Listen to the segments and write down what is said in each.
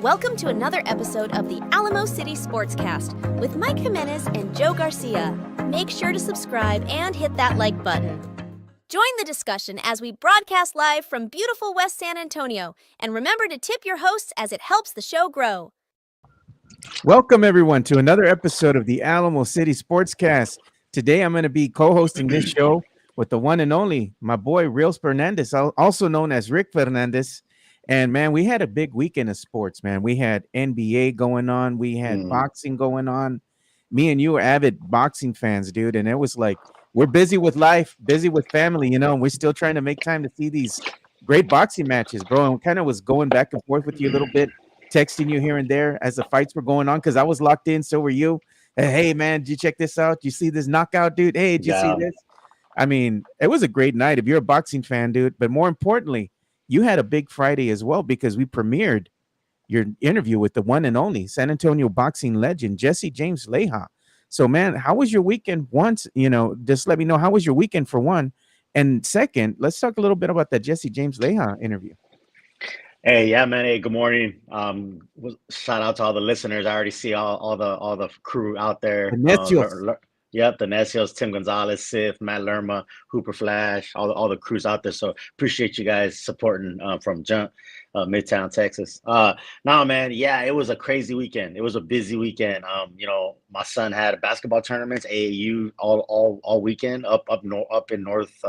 Welcome to another episode of the Alamo City Sportscast with Mike Jimenez and Joe Garcia. Make sure to subscribe and hit that like button. Join the discussion as we broadcast live from beautiful West San Antonio. And remember to tip your hosts as it helps the show grow. Welcome, everyone, to another episode of the Alamo City Sportscast. Today, I'm going to be co-hosting this show with the one and only, my boy, Ric Fernandez, also known as Rick Fernandez. And, man, we had a big weekend of sports, man. We had NBA going on. We had boxing going on. Me and you are avid boxing fans, dude. And it was like, we're busy with life, busy with family, and we're still trying to make time to see these great boxing matches, bro. And kind of was going back and forth with you a little bit, texting you here and there as the fights were going on because I was locked in. So were you. Hey, man, did you check this out? Did you see this knockout, dude? Hey, did you see this? I mean, it was a great night if you're a boxing fan, dude. But more importantly, you had a big Friday as well because we premiered your interview with the one and only San Antonio boxing legend, James Leija. So, man, how was your weekend? Just let me know, how was your weekend for one? And second, let's talk a little bit about that James Leija interview. Hey, yeah, man. Hey, good morning. Shout out to all the listeners. I already see all the crew out there. Yep, the Necios, Tim Gonzalez, Sith, Matt Lerma, Hooper Flash, all the crews out there. So appreciate you guys supporting from Midtown, Texas. No, man, yeah, it was a crazy weekend. It was a busy weekend. My son had basketball tournaments, AAU all weekend up in North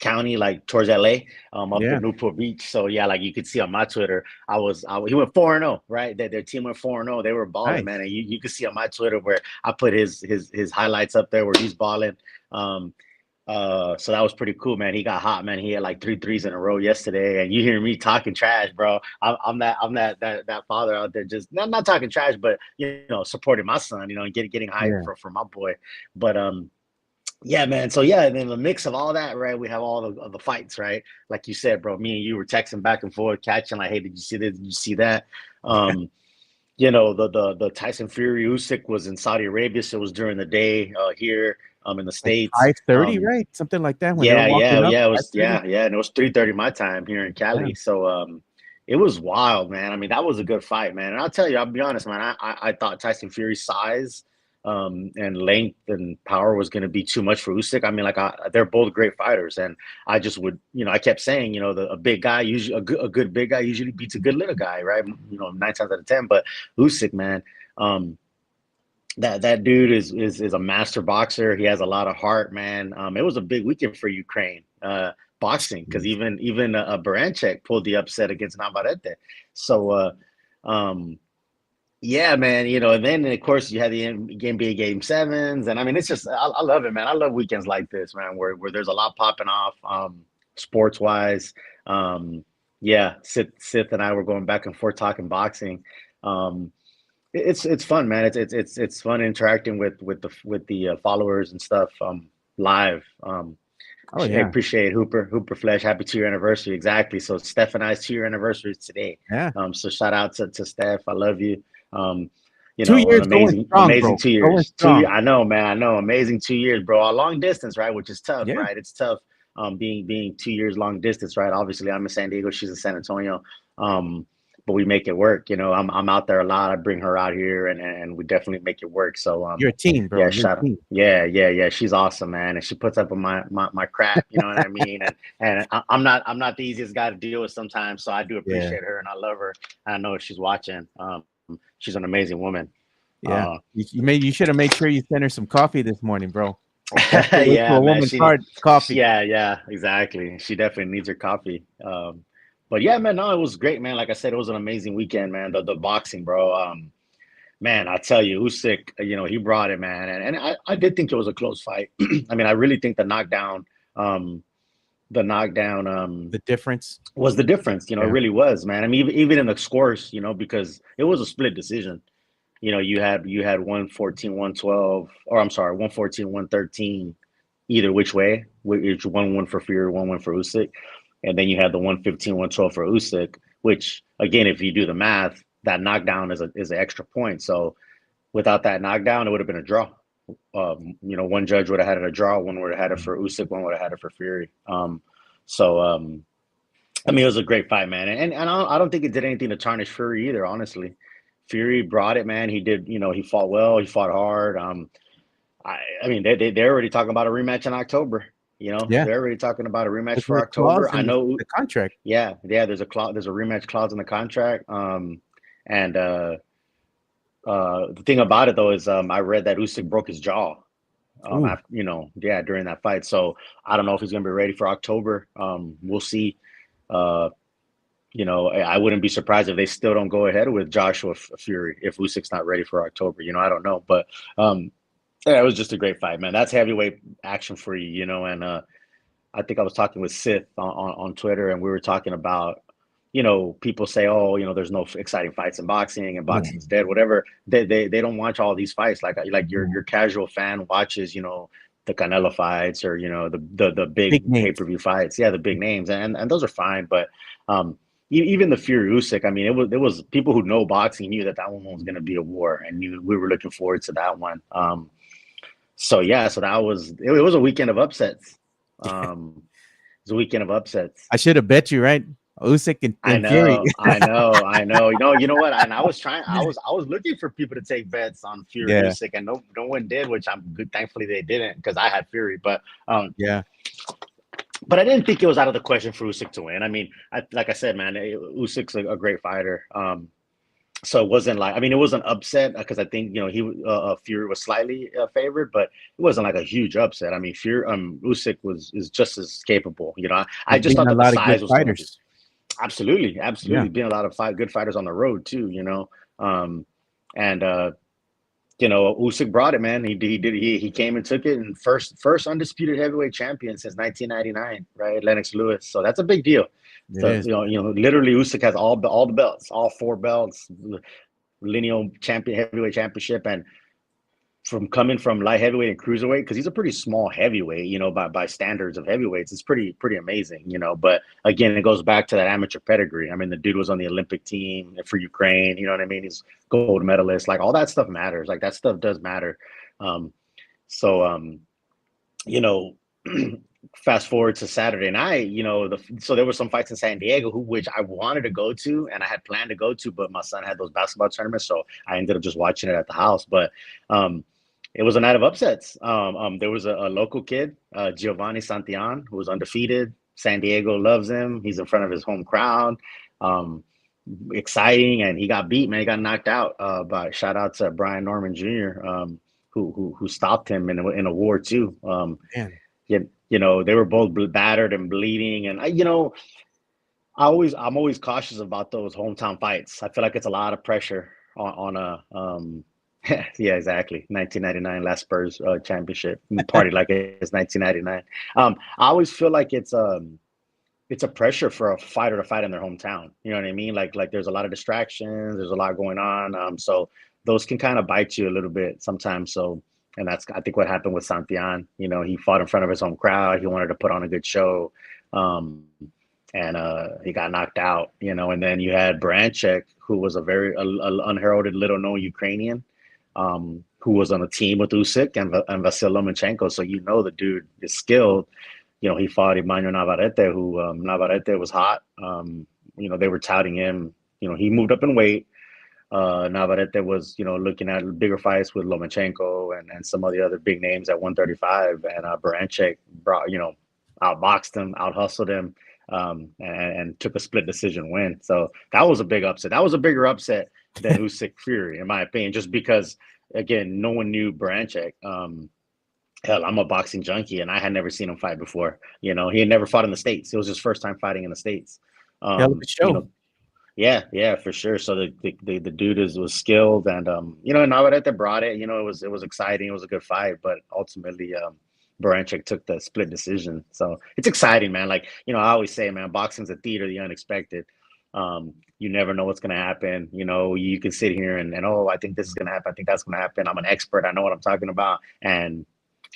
County, like towards LA, up in Newport Beach. So yeah, like you could see on my Twitter, he went 4-0, right? Their team went 4-0. They were balling, nice. Man. And you could see on my Twitter where I put his highlights up there where he's balling. So that was pretty cool, man. He got hot, man. He had like 3 threes in a row yesterday. And you hear me talking trash, bro. I'm that father out there, just not talking trash, but supporting my son, and getting hyped for my boy. But yeah, man. So yeah, and then the mix of all that, right? We have all the fights, right? Like you said, bro. Me and you were texting back and forth, catching like, "Hey, did you see this? Did you see that?" The Tyson Fury-Usyk was in Saudi Arabia, so it was during the day here in the States. 5:30, right? Something like that. Yeah. It was and it was 3:30 my time here in Cali. Yeah. So it was wild, man. I mean, that was a good fight, man. And I'll tell you, I'll be honest, man. I thought Tyson Fury's size and length and power was going to be too much for Usyk. I mean, they're both great fighters, and I just would, I kept saying, a big guy usually a good big guy usually beats a good little guy, right? 9 times out of 10. But Usyk, man, that dude is a master boxer. He has a lot of heart, man. It was a big weekend for Ukraine boxing because even Baranchek pulled the upset against Navarrete. So. Yeah, man, and then of course you had the NBA Game 7s, and I mean it's just I love it, man. I love weekends like this, man, where there's a lot popping off, sports wise. Sith and I were going back and forth talking boxing. It's fun, man. It's fun interacting with the followers and stuff live. I appreciate Hooper Flesh. Happy 2-year anniversary. Exactly. So Steph and I's 2-year anniversary is today. Yeah. So shout out to Steph. I love you. 2 years, amazing 2 years. I know, man. I know, amazing 2 years, bro. A long distance, right? Which is tough, right? It's tough. Being 2 years long distance, right? Obviously, I'm in San Diego. She's in San Antonio. But we make it work. I'm out there a lot. I bring her out here, and we definitely make it work. So you're a team, bro. Yeah, shout out. Yeah. She's awesome, man, and she puts up with my crap. You know what I mean? And I'm not the easiest guy to deal with sometimes. So I do appreciate her, and I love her. And I know she's watching. She's an amazing woman. Yeah, you should have made sure you sent her some coffee this morning, bro. Yeah, man. Coffee. Yeah, exactly. She definitely needs her coffee. But yeah, man, no, it was great, man. Like I said, it was an amazing weekend, man. The boxing, bro. Man, I tell you, Usyk, he brought it, man. And I did think it was a close fight. I mean, I really think the knockdown, the difference was the difference. It really was, man. I mean, even in the scores, because it was a split decision. You had 114, 112, or I'm sorry, 114, 113, either which way, which 1-1 for Fury, 1-1 for Usyk. And then you had the 115, 112 for Usyk, which again, if you do the math, that knockdown is an extra point. So without that knockdown, it would have been a draw. One judge would have had it a draw, one would have had it for Usyk, one would have had it for Fury. I mean, it was a great fight, man, and I don't think it did anything to tarnish Fury either. Honestly, Fury brought it, man. He did, he fought well, he fought hard. I mean, they're already talking about a rematch in October. Yeah, They're already talking about a rematch there's for a clause October. I in know. the contract. Yeah. There's a rematch clause in the contract. And the thing about it though is, I read that Usyk broke his jaw. Ooh, After, during that fight. So I don't know if he's gonna be ready for October. We'll see. Uh, I wouldn't be surprised if they still don't go ahead with Joshua Fury if Usyk's not ready for October. I don't know, but yeah, it was just a great fight, man. That's heavyweight action for you, and I think I was talking with Sith on Twitter, and we were talking about, people say, oh, there's no exciting fights in boxing and yeah, boxing's dead, whatever. They don't watch all these fights like your casual fan watches, the Canelo fights or the big big names. pay-per-view fights, yeah, the big names, and those are fine, but even the Fury-Usyk, I mean, it was people who know boxing knew that one was going to be a war, and knew we were looking forward to that one. So yeah, so that was it was a weekend of upsets. It was a weekend of upsets. I should have bet you, right? Usyk I and Fury. know, I know, I know. You know what? And I was trying. I was looking for people to take bets on Fury Yeah, Usyk, and no one did, which I'm good. Thankfully, they didn't because I had Fury. yeah. But I didn't think it was out of the question for Usyk to win. I mean, like I said, man, Usyk's a great fighter. So it wasn't like, I mean, it was an upset because I think he Fury was slightly favored, but it wasn't like a huge upset. I mean, Usyk is just as capable. I There's just been thought a that the lot of good size was going to be fighters. Yeah, absolutely been a lot of good fighters on the road too. And Usyk brought it, man. He came and took it, and first undisputed heavyweight champion since 1999, right? Lennox Lewis. So that's a big deal. it So is. literally Usyk has all the belts, all four belts, lineal heavyweight championship, and from coming from light heavyweight and cruiserweight, because he's a pretty small heavyweight, by standards of heavyweights, it's pretty amazing, But again, it goes back to that amateur pedigree. I mean, the dude was on the Olympic team for Ukraine, you know what I mean? He's gold medalist, like all that stuff matters. Like that stuff does matter. Um, so you know, fast forward to Saturday night, so there were some fights in San Diego, which I wanted to go to and I had planned to go to, but my son had those basketball tournaments, so I ended up just watching it at the house. But it was a night of upsets. There was a local kid, Giovanni Santillan, who was undefeated. San Diego loves him. He's in front of his home crowd. Exciting, and he got beat, man. He got knocked out. By shout out to Brian Norman Jr., who stopped him in a war too. Man, They were both battered and bleeding, and I'm always cautious about those hometown fights. I feel like it's a lot of pressure on a yeah, exactly. 1999 last Spurs championship party like it's 1999. I always feel like it's a pressure for a fighter to fight in their hometown. You know what I mean? Like there's a lot of distractions, there's a lot going on. So those can kind of bite you a little bit sometimes. So, and that's, I think, what happened with Santillan. He fought in front of his home crowd. He wanted to put on a good show. And he got knocked out, and then you had Branchek, who was a very unheralded, little known Ukrainian, who was on a team with Usyk and Vasyl Lomachenko. So, the dude is skilled. He fought Emmanuel Navarrete, who Navarrete was hot. They were touting him. He moved up in weight. Navarrete was, looking at bigger fights with Lomachenko and some of the other big names at 135. And Branchek outboxed him, out-hustled him, and took a split decision win. So that was a big upset. That was a bigger upset than Usyk Fury, in my opinion, just because, again, no one knew Branchek. Hell, I'm a boxing junkie, and I had never seen him fight before. He had never fought in the States. It was his first time fighting in the States. hell of a show. Yeah, for sure. So the dude was skilled, and Navarrete brought it. It was exciting. It was a good fight, but ultimately, Baranchyk took the split decision. So it's exciting, man. Like, I always say, man, boxing's a theater of the unexpected. You never know what's going to happen. You can sit here and I think this is going to happen. I think that's going to happen. I'm an expert. I know what I'm talking about. And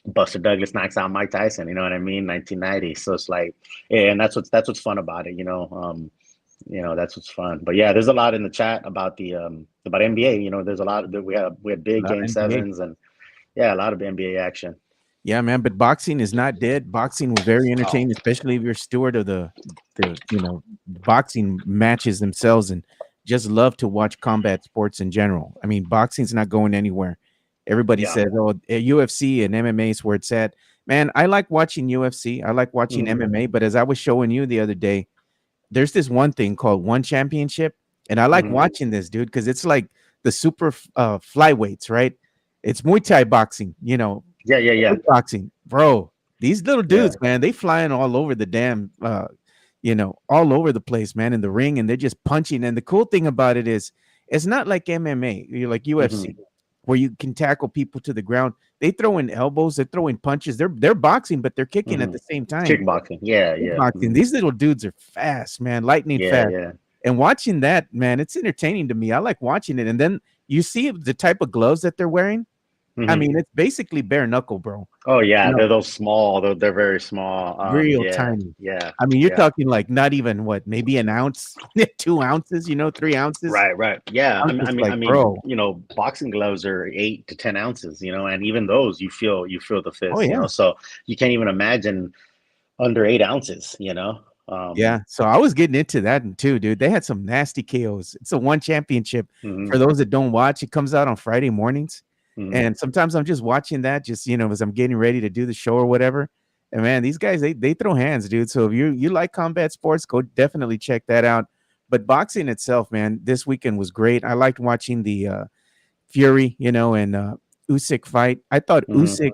Buster Douglas knocks out Mike Tyson. You know what I mean? 1990. So it's like, yeah, and that's what's fun about it. That's what's fun. But yeah, there's a lot in the chat about the about NBA. There's a lot that we had big game NBA. sevens and yeah, a lot of NBA action. Yeah, man, but boxing is not dead. Boxing was very Oh. entertaining, especially if you're a steward of the boxing matches themselves, and just love to watch combat sports in general. I mean, boxing's not going anywhere. Everybody Yeah. says, "Oh, UFC and MMA is where it's at." Man, I like watching UFC. I like watching Mhm. MMA, but as I was showing you the other day, there's this one thing called One Championship, and I like Mhm. watching this, dude, because it's like the super flyweights, right? It's Muay Thai boxing, Yeah, yeah, yeah, boxing, bro. These little yeah. dudes, man, they flying all over the damn, all over the place, man, in the ring, and they're just punching. And the cool thing about it is, it's not like MMA, you're like UFC, Mhm. where you can tackle people to the ground. They throw in elbows, they're throwing punches, they're boxing, but they're kicking at Mhm. the same time. Kickboxing. Yeah, yeah. Boxing. Mhm. These little dudes are fast, man, lightning Yeah, fast. yeah. And watching that, man, it's entertaining to me. I like watching it. And then you see the type of gloves that they're wearing. I Mhm. mean, it's basically bare knuckle, bro. Oh You yeah, know, they're those small. They're very small. real Yeah, tiny. yeah, I mean, you're yeah. talking like not even what, maybe an ounce, 2 ounces, 3 ounces. Right, right. Yeah. I'm just like, I mean, bro. boxing gloves are 8 to 10 ounces. And even those you feel the Oh fist. yeah. So you can't even imagine under 8 ounces. Yeah. So I was getting into that too, dude. They had some nasty KOs. It's a one championship. For Mhm, those that don't watch, it comes out on Friday mornings. mhm. And sometimes I'm just watching that, just as I'm getting ready to do the show or whatever. And man, these guys they throw hands, dude. So if you like combat sports, go definitely check that out. But boxing itself, man, this weekend was great. I liked watching the Fury, and Usyk fight. I thought Mhm, Usyk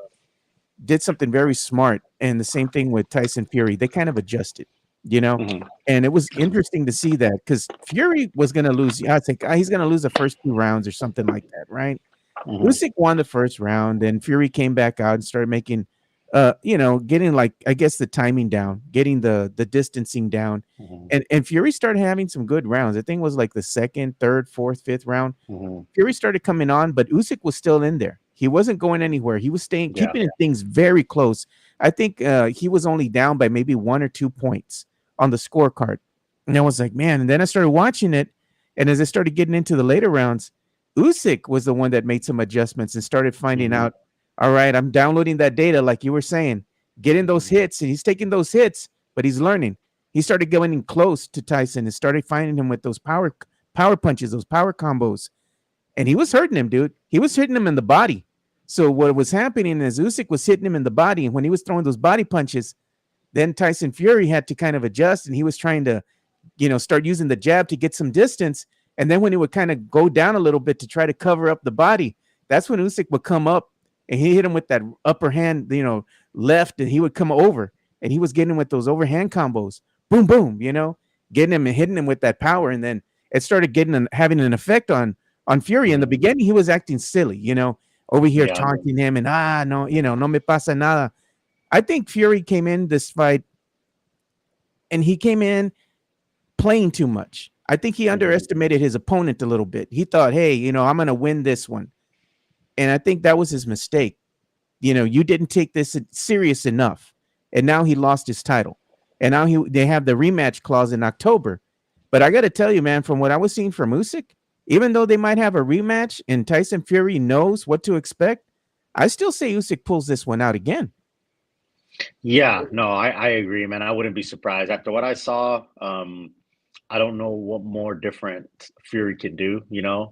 did something very smart, and the same thing with Tyson Fury. They kind of adjusted, you know, mhm, and it was interesting to see that because Fury was going to lose. I think he's going to lose the first 2 rounds or something like that, right? mhm, Usyk won the first round, then Fury came back out and started making, getting like I guess the timing down, getting the distancing down, mhm, and Fury started having some good rounds. I think it was like the second, third, fourth, fifth round. mhm. Fury started coming on, but Usyk was still in there. He wasn't going anywhere. He was staying, Yeah. keeping things very close. I think he was only down by maybe 1 or 2 points on the scorecard. And I was like, man. And then I started watching it, and as I started getting into the later rounds, Usyk was the one that made some adjustments and started finding Mhm, out. All right, I'm downloading that data, like you were saying, getting those mhm. hits, and he's taking those hits, but he's learning. He started going close to Tyson and started finding him with those power punches, those power combos, and he was hurting him, dude. He was hitting him in the body. So what was happening is Usyk was hitting him in the body, and when he was throwing those body punches, then Tyson Fury had to kind of adjust, and he was trying to, start using the jab to get some distance. And then when he would kind of go down a little bit to try to cover up the body, that's when Usyk would come up and he hit him with that upper hand, left, and he would come over and he was getting him with those overhand combos, boom, boom, getting him and hitting him with that power. And then it started having an effect on Fury. In the Mhm. beginning, he was acting silly, over here Yeah. taunting him and no, no me pasa nada. I think Fury came in this fight and he came in playing too much. I think he Mhm. underestimated his opponent a little bit. He thought, hey, I'm going to win this one. And I think that was his mistake. You didn't take this serious enough. And now he lost his title. And now they have the rematch clause in October. But I got to tell you, man, from what I was seeing from Usyk, even though they might have a rematch and Tyson Fury knows what to expect, I still say Usyk pulls this one out again. Yeah, no, I agree, man. I wouldn't be surprised after what I saw. I don't know what more different Fury can do.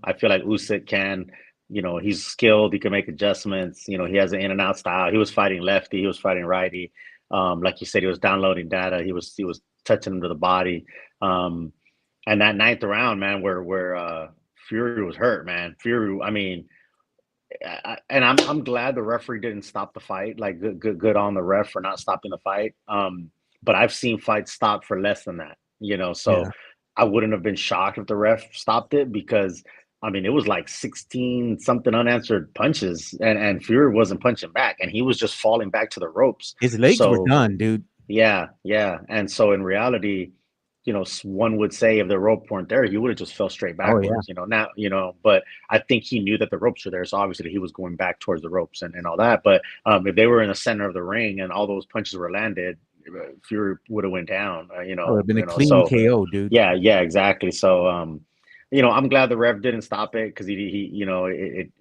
I feel like Usyk can. He's skilled. He can make adjustments. He has an in and out style. He was fighting lefty. He was fighting righty. Like you said, he was downloading data. He was touching him to the body. Um, and that ninth round, man, where Fury was hurt, man. Fury, I mean, and I'm glad the referee didn't stop the fight. Like good on the ref for not stopping the fight. But I've seen fights stop for less than that. So Yeah. I wouldn't have been shocked if the ref stopped it because I mean it was like 16 something unanswered punches and Fury wasn't punching back and he was just falling back to the ropes. His legs were So done, dude. yeah, yeah. And so in reality, one would say if the rope weren't there, he would have just fell straight Oh, yeah. backwards, now, but I think he knew that the ropes were there. So obviously he was going back towards the ropes and all that. But if they were in the center of the ring and all those punches were landed, Fury would have went down, It would have been a clean so KO, dude. yeah, yeah, exactly. So, I'm glad the ref didn't stop it because he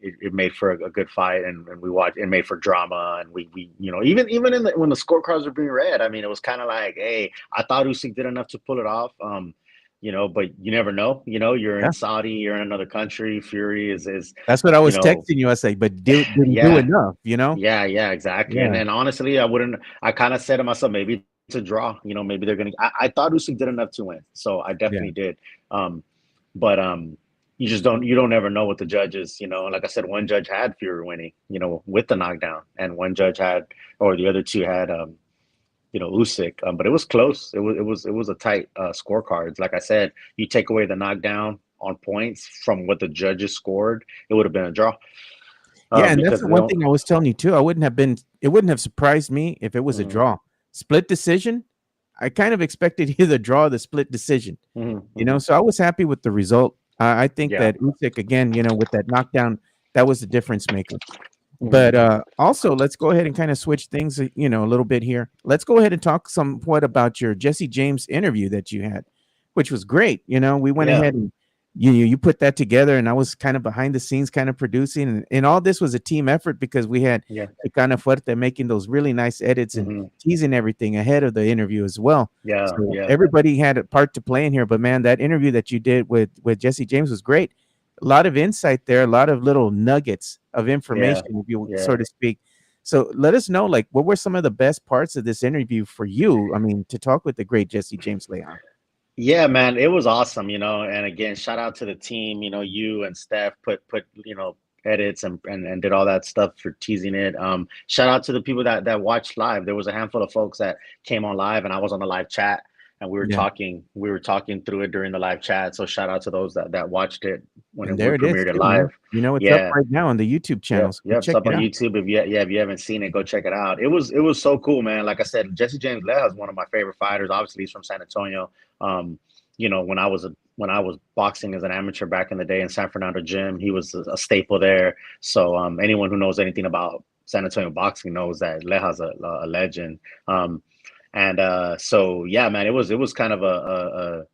it made for a good fight, and we watched it made for drama, and we even when the scorecards were being read, I mean, it was kind of like, hey, I thought Usyk did enough to pull it off. But you never know. You're in Yeah. Saudi, you're in another country. Fury is That's what I you was know, texting you. I say, but did he do yeah, enough? You know? yeah, exactly. And Yeah. then honestly, I kind of said to myself, maybe it's a draw. Maybe they're gonna. I thought Usyk did enough to win, so I Yeah. definitely did. But you don't ever know what the judges. Like I said, one judge had Fury winning, with the knockdown, and one judge had, or the other two had, Usyk. But it was close. It was a tight scorecards. Like I said, you take away the knockdown on points from what the judges scored, it would have been a draw. Yeah, and that's Because the one thing I was telling you too. It wouldn't have surprised me if it was a Mhm, draw. Split decision, I kind of expected either draw or the split decision, mhm, mhm. so I was happy with the result. I think Yeah. that Usyk again, with that knockdown, that was the difference maker. Mhm. But also, let's go ahead and kind of switch things, a little bit here. Let's go ahead and talk somewhat about your Jesse James interview that you had, which was great. We went Yeah. ahead and you put that together, and I was kind of behind the scenes, kind of producing, and all this was a team effort because we had Yeah. Chicana Fuerte making those really nice edits and Mhm. teasing everything ahead of the interview as well. Yeah. So Yeah. everybody had a part to play in here. But man, that interview that you did with Jesse James was great. A lot of insight there, a lot of little nuggets of Yeah. information, if you Yeah. so to speak. So let us know, like, what were some of the best parts of this interview for you? I mean, to talk with the great Jesse James Leija. Yeah, man, it was awesome, and again, shout out to the team, you and Steph put, edits and did all that stuff for teasing it. Shout out to the people that watched live. There was a handful of folks that came on live, and I was on the live chat, and Yeah, we were talking through it during the live chat. So shout out to those that watched it and we there it is premiered it too, man. live. It's up Yeah. right now on the YouTube channel, Yep, so go yep. It's check up it on out. YouTube. If you haven't seen it, go check it out. It was so cool, man. Like I said, Jesse James Leija is one of my favorite fighters. Obviously, he's from San Antonio. Um, when I was boxing as an amateur back in the day in San Fernando gym, he was a staple there. So anyone who knows anything about San Antonio boxing knows that Leija's a legend. And so yeah, man, it was kind of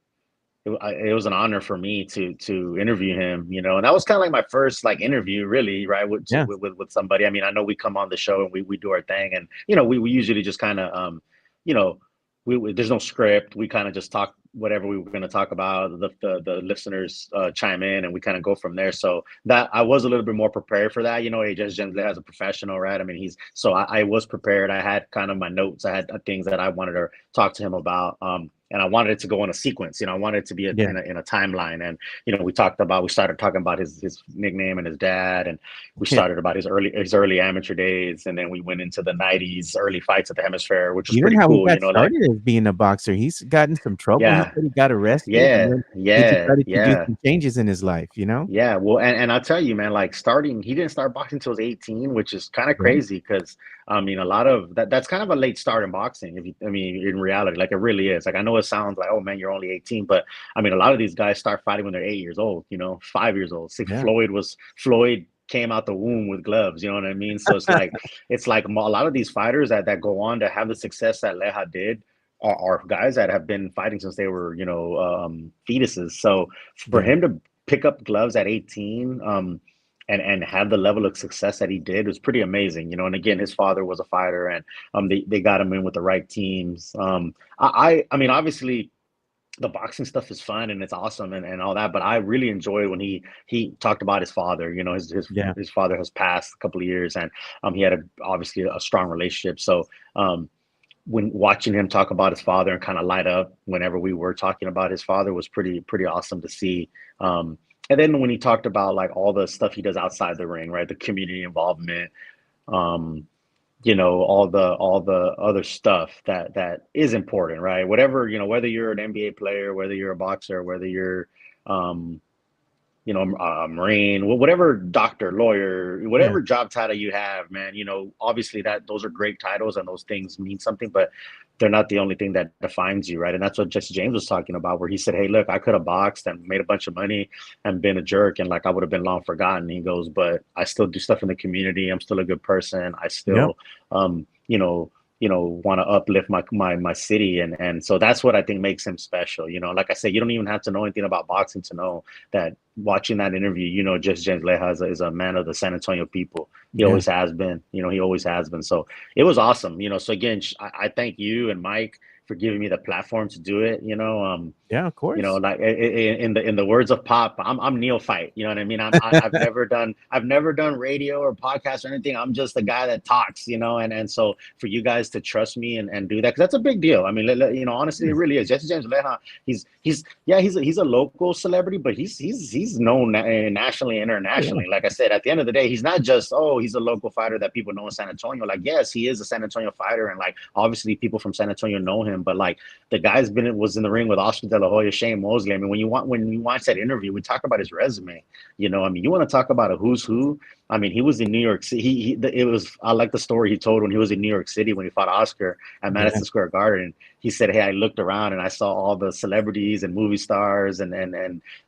it was an honor for me to interview him, and that was kind of like my first like interview, really, right, Yeah, with somebody. I mean, I know we come on the show and we do our thing, and we usually just kind of you know, there's no script. We kind of just talk whatever we were going to talk about. The listeners chime in, and we kind of go from there. So that I was a little bit more prepared for that. Hey, just Gently as a professional, right? I mean, I was prepared. I had kind of my notes. I had things that I wanted to talk to him about. And I wanted it to go in a sequence. I wanted it to be yeah. in a timeline. And we started talking about his nickname and his dad, and we Yeah. started about his early amateur days, and then we went into the '90s early fights at the Hemisphere, which was Even pretty how he cool. got Like, started as being a boxer, he's gotten some trouble. He yeah, said he got arrested, and yeah, then he yeah, decided to do yeah. some changes in his life. Yeah, well, and I'll tell you, man, like he didn't start boxing until he was 18, which is kind of Yeah, crazy because I mean, a lot of that's kind of a late start in boxing. I mean, in reality, like it really is. Like I know it sounds like, oh man, you're only 18, but I mean, a lot of these guys start fighting when they're 8 years old, 5 years old. See, yeah, Floyd came out the womb with gloves, you know what I mean? So it's like a lot of these fighters that go on to have the success that Leija did are guys that have been fighting since they were, fetuses. So for yeah. him to pick up gloves at 18 and have the level of success that he did was pretty amazing, and again, his father was a fighter, and they got him in with the right teams. I mean, obviously the boxing stuff is fun and it's awesome and all that, but I really enjoy when he talked about his father. Yeah. His father has passed a couple of years, and he had obviously a strong relationship. So when watching him talk about his father and kind of light up whenever we were talking about his father was pretty awesome to see. And then when he talked about like all the stuff he does outside the ring, right? The community involvement, um, all the other stuff that is important, right? Whatever, whether you're an NBA player, whether you're a boxer, whether you're um, a Marine, whatever doctor, lawyer, Yeah. whatever job title you have, man, obviously those are great titles and those things mean something, but they're not the only thing that defines you, right? And that's what Jesse James was talking about, where he said, hey, look, I could have boxed and made a bunch of money and been a jerk, and like I would have been long forgotten. He goes, but I still do stuff in the community. I'm still a good person. I Yep. still, um, you know, want to uplift my city, and so that's what I think makes him special. Like I said, you don't even have to know anything about boxing to know that watching that interview, just James Leija is a man of the San Antonio people. He Yeah. always has been. He always has been. So it was awesome. So again, I thank you and Mike for giving me the platform to do it. Yeah, of course. Like in the words of Pop, I'm neophyte. You know what I mean? I've never done radio or podcast or anything. I'm just the guy that talks. And so for you guys to trust me and do that, because that's a big deal. I mean, honestly, it really is. Jesse James Leija, he's a local celebrity, but he's known nationally and internationally. Like I said, at the end of the day, he's not just he's a local fighter that people know in San Antonio. Like, yes, he is a San Antonio fighter, and like obviously people from San Antonio know him, but like the guy's was in the ring with Oscar De La Hoya, Shane Mosley. I mean, when you watch that interview, we talk about his resume. I mean, you want to talk about a who's who. I mean, he was in New York City. I like the story he told when he was in New York City when he fought Oscar at Madison Square Garden. He said, "Hey, I looked around and I saw all the celebrities and movie stars and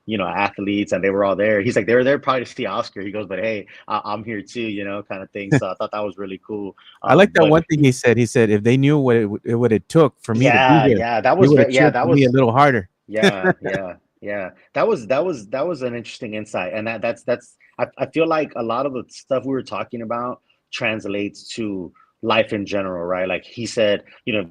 athletes, and they were all there." He's like, "They were there probably to see Oscar." He goes, "But hey, I'm here too, kind of thing." So I thought that was really cool. I like that one thing he said. He said, if they knew what it took for me to be here, that was me a little harder. Yeah. That was an interesting insight, and that's I feel like a lot of the stuff we were talking about translates to life in general, right? Like he said,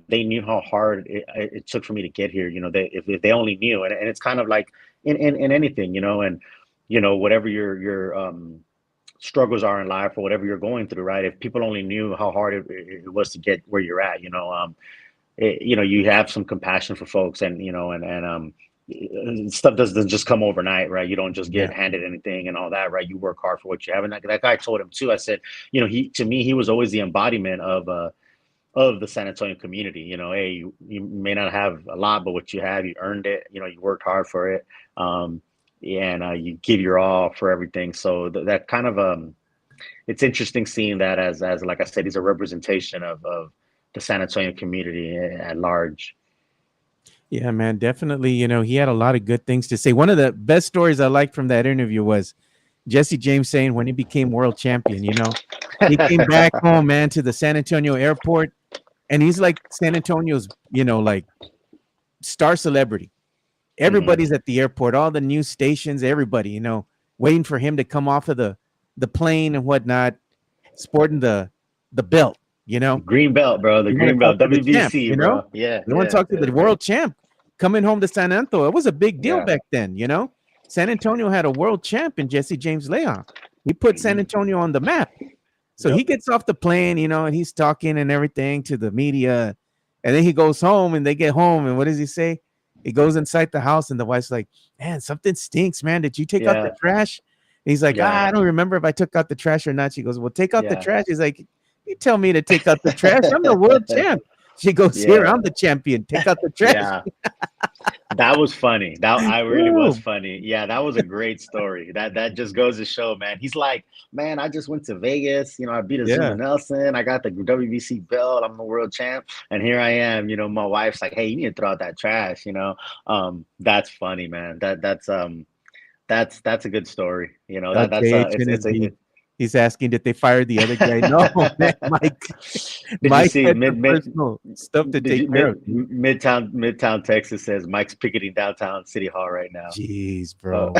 they knew how hard it took for me to get here. If they only knew, and it's kind of like in anything, and whatever your struggles are in life or whatever you're going through, right? If people only knew how hard it was to get where you're at, you have some compassion for folks, and stuff doesn't just come overnight, right? You don't just get handed anything and all that, right? You work hard for what you have. And that guy told him too. I said, he was always the embodiment of the San Antonio community. Hey, you may not have a lot, but what you have, you earned it. You worked hard for it. And you give your all for everything. So that kind of it's interesting seeing that as like I said, he's a representation of the San Antonio community at large. Yeah, man, definitely. He had a lot of good things to say. One of the best stories I liked from that interview was Jesse James saying when he became world champion, he came back home, man, to the San Antonio airport, and he's like San Antonio's, like star celebrity. Everybody's at the airport, all the news stations, everybody, waiting for him to come off of the plane and whatnot, sporting the belt, green belt, bro, the green belt, WBC, champ, bro. Yeah, you want to talk to the world champ coming home to San Antonio. It was a big deal back then, San Antonio had a world champ in Jesse James Leija. He put San Antonio on the map. So he gets off the plane, and he's talking and everything to the media, and then he goes home, and they get home, and what does he say? He goes inside the house, and the wife's like, "Man, something stinks, man. Did you take out the trash?" And he's like, "I don't remember if I took out the trash or not." She goes, "Well, take out the trash." He's like, "You tell me to take out the trash? I'm the world champ." She goes, "Here, I'm the champion. Take out the trash." That was funny. I really was funny. Yeah, that was a great story. That just goes to show, man. He's like, "Man, I just went to Vegas. I beat Azuma Nelson. I got the WBC belt. I'm the world champ, and here I am. My wife's like, hey, you need to throw out that trash. That's funny, man. That's a good story. He's asking, did they fire the other guy? No, man, Mike. Mike had personal stuff to take care of. Midtown Texas says Mike's picketing downtown City Hall right now. Jeez, bro.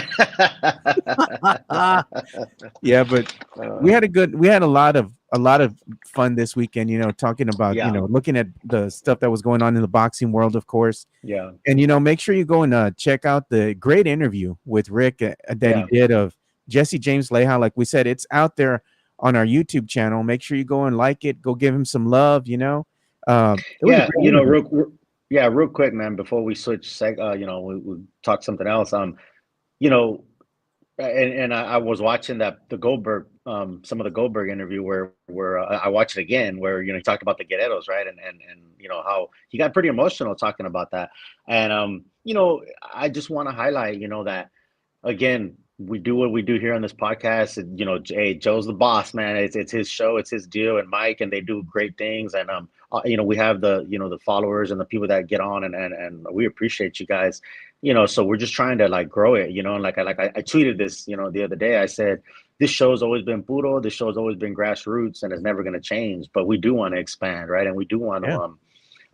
Yeah, but we had a lot of fun this weekend. Talking about looking at the stuff that was going on in the boxing world, of course. Yeah, and make sure you go and check out the great interview with Rick that he did of Jesse James Leija. Like we said, it's out there on our YouTube channel. Make sure you go and like it. Go give him some love. Real quick, man. Before we switch, we talk something else. And I was watching the Goldberg, some of the Goldberg interview where I watched it again, where he talked about the Guerreros, right, and how he got pretty emotional talking about that, and I just want to highlight, that again. We do what we do here on this podcast. And, hey, Joe's the boss, man. It's his show, it's his deal, and Mike, and they do great things. And we have the followers and the people that get on, and we appreciate you guys. So we're just trying to like grow it, and like I tweeted this, the other day. I said this show's always been puro. This show's always been grassroots, and it's never going to change. But we do want to expand, right? And we do want to,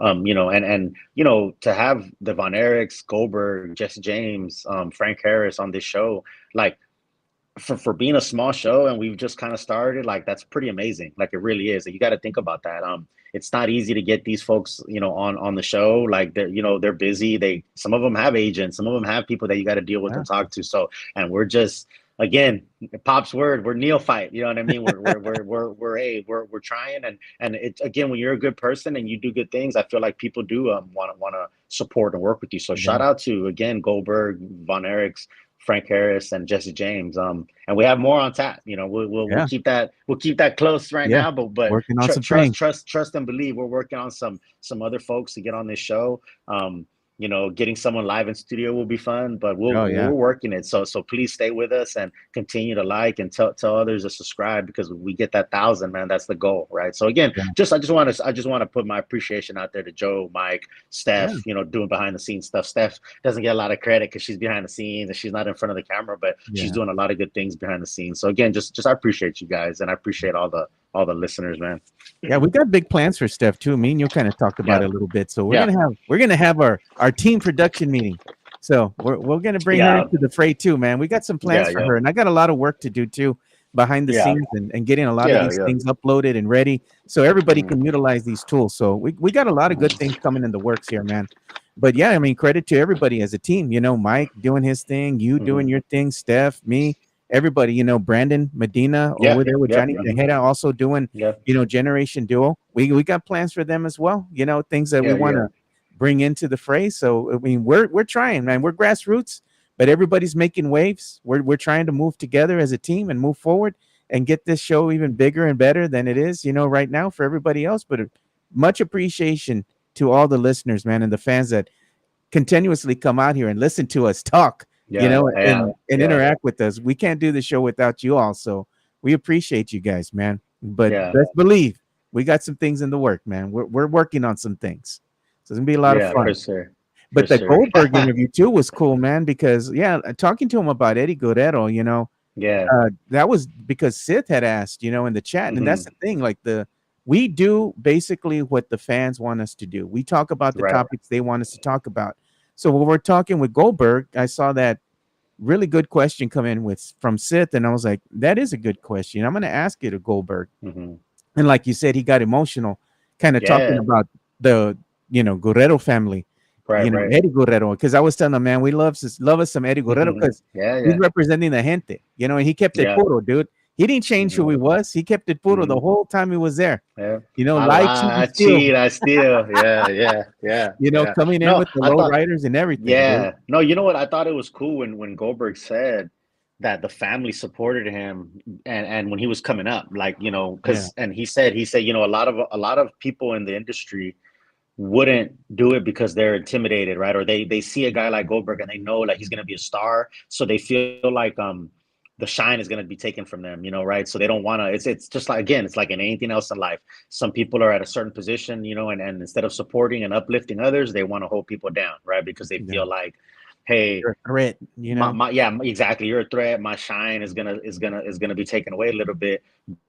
to have the Von Erichs, Goldberg, Jesse James, Frank Harris on this show, like for being a small show and we've just kind of started, like that's pretty amazing. Like it really is. You got to think about that. It's not easy to get these folks, on the show. Like they're busy. Some of them have agents, some of them have people that you got to deal with and talk to. So, and we're just, again, Pop's word, we're neophyte. You know what I mean? We're trying, and it's, again, when you're a good person and you do good things, I feel like people do want to support and work with you. So shout out to, again, Goldberg, Von Erichs, Frank Harris, and Jesse James. And we have more on tap. We'll keep that close right now. But working on trust and believe. We're working on some other folks to get on this show. Getting someone live in studio will be fun, but we're working it. So please stay with us and continue to like and tell others to subscribe, because we get that 1,000, man. That's the goal, right? So again, I just want to put my appreciation out there to Joe, Mike, Steph, doing behind the scenes stuff. Steph doesn't get a lot of credit because she's behind the scenes and she's not in front of the camera, but she's doing a lot of good things behind the scenes. So again, just I appreciate you guys, and I appreciate all the listeners, man. Yeah, we got big plans for Steph too. Me and you kind of talked about it a little bit. So we're gonna have our team production meeting. So we're gonna bring her into the fray too, man. We got some plans for her, and I got a lot of work to do too behind the scenes and getting a lot of these things uploaded and ready so everybody can utilize these tools. So we got a lot of good things coming in the works here, man. But yeah, I mean, credit to everybody as a team. Mike doing his thing, you doing your thing, Steph, me. Everybody, Brandon Medina over there with Johnny Tejeda also doing, Generation Duo. We got plans for them as well. Things that we want to bring into the fray. So I mean, we're trying, man. We're grassroots, but everybody's making waves. We're trying to move together as a team and move forward and get this show even bigger and better than it is, right now for everybody else. But much appreciation to all the listeners, man, and the fans that continuously come out here and listen to us talk. And interact with us. We can't do the show without you all. So we appreciate you guys, man. But best believe we got some things in the work, man. We're working on some things. So it's gonna be a lot of fun. For sure. But the Goldberg interview too was cool, man, because talking to him about Eddie Guerrero, that was because Sith had asked, in the chat. And that's the thing, like we do basically what the fans want us to do. We talk about the topics they want us to talk about. So when we're talking with Goldberg, I saw that really good question come in from Sith, and I was like, that is a good question. I'm going to ask it to Goldberg. And like you said, he got emotional, kind of talking about the Guerrero family, Eddie Guerrero. Because I was telling him, man, we love us some Eddie Guerrero because he's representing the gente, and he kept it puro, dude. He didn't change who he was. He kept it puro the whole time he was there. I steal. Coming in with the low riders and everything. Dude. No, you know what? I thought it was cool when Goldberg said that the family supported him and when he was coming up, and he said, a lot of people in the industry wouldn't do it because they're intimidated, right? Or they see a guy like Goldberg and they know like he's going to be a star, so they feel like the shine is going to be taken from them, right? So they don't want to, it's just like, again, it's like in anything else in life. Some people are at a certain position, and instead of supporting and uplifting others, they want to hold people down, right? Because they feel like, hey, you're a threat, exactly. You're a threat. My shine is going to be taken away a little bit.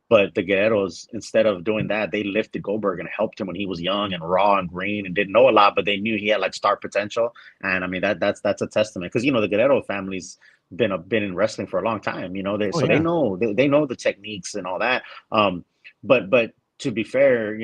But the Guerreros, instead of doing that, they lifted Goldberg and helped him when he was young and raw and green and didn't know a lot, but they knew he had like star potential. And I mean, that's a testament, because, the Guerrero family's been in wrestling for a long time, they know the techniques and all that. But to be fair,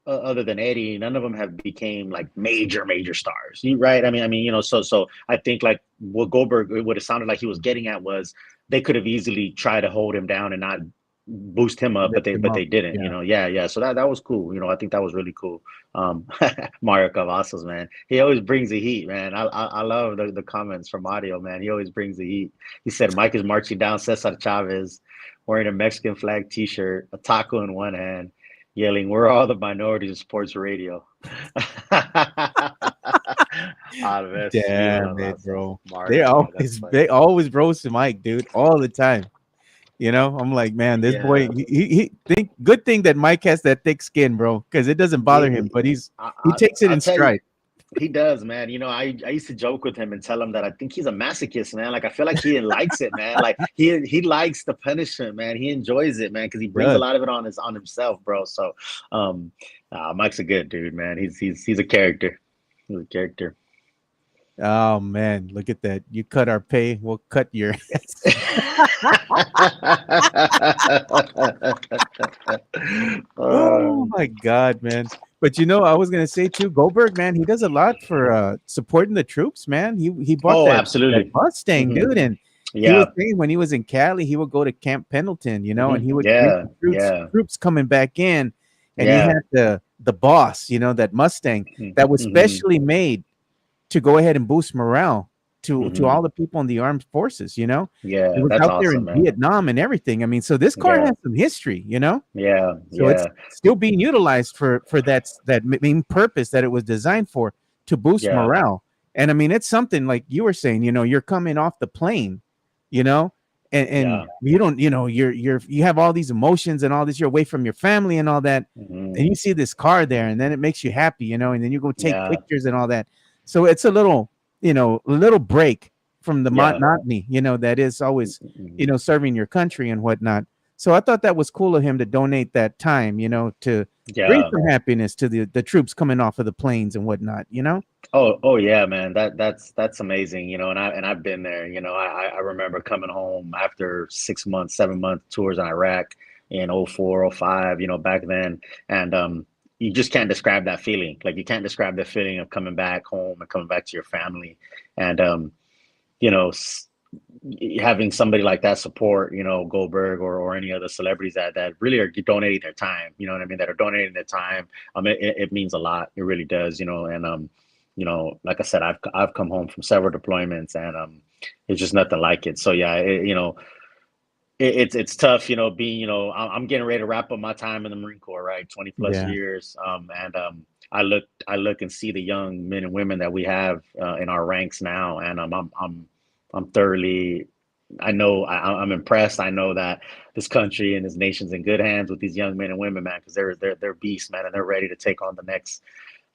other than Eddie, none of them have became like major stars, right? I mean, so I think like what Goldberg, what it sounded like he was getting at was they could have easily tried to hold him down and not boost him up, but they didn't. So that was cool. I think that was really cool. Mario Cavazos, man, he always brings the heat, man. I love the comments from Audio, man. He always brings the heat. He said Mike is marching down Cesar Chavez wearing a Mexican flag t-shirt, a taco in one hand, yelling, "We're all the minorities in sports radio." Damn it, bro. They always roast Mike, dude, all the time. I'm like, man, this boy, he good thing that Mike has that thick skin, bro, because it doesn't bother him, but he takes it in stride. He does, man. You know, I used to joke with him and tell him that I think he's a masochist, man. Like I feel like he likes it, man. Like he likes the punishment, man. He enjoys it, man, because he brings a lot of it on himself, bro. So, Mike's a good dude, man. He's a character. He's a character. Oh man, look at that! You cut our pay, we'll cut your. Oh my God, man! But you know, I was gonna say too, Goldberg, man, he does a lot for supporting the troops, man. He bought that absolutely. Mustang, dude, and he was saying when he was in Cali, he would go to Camp Pendleton, you know, and he would greet the troops coming back in, and he had the boss, you know, that Mustang that was specially made to go ahead and boost morale to all the people in the armed forces, you know. Yeah, it was that's out there in man. Vietnam and everything. I mean, so this car has some history, you know. So it's still being utilized for that main purpose that it was designed for, to boost morale. And I mean, it's something like you were saying, you know, you're coming off the plane, you know, and you don't, you know, you have all these emotions and all this, you're away from your family and all that, and you see this car there, and then it makes you happy, you know, and then you go take pictures and all that. So it's a little, you know, a little break from the monotony, you know, that is always, you know, serving your country and whatnot. So I thought that was cool of him to donate that time, you know, to bring some happiness to the troops coming off of the planes and whatnot, you know. Oh yeah, man. That's amazing, you know. And I've been there, you know. I remember coming home after 6 months, 7 month tours in Iraq in 04, 05, you know, back then, and you just can't describe that feeling. Like you can't describe the feeling of coming back home and coming back to your family, and you know, having somebody like that support, you know, Goldberg or any other celebrities that really are donating their time, you know what I mean, that are donating their time. It means a lot. It really does, you know. And you know, like I said, I've come home from several deployments, and it's just nothing like it. So yeah, you know, it's tough, you know, being, you know, I'm getting ready to wrap up my time in the Marine Corps, right? 20 plus years. And I look and see the young men and women that we have in our ranks now, and I'm thoroughly, I know I'm impressed. I know that this country and this nation's in good hands with these young men and women, man, because they're beasts, man, and they're ready to take on the next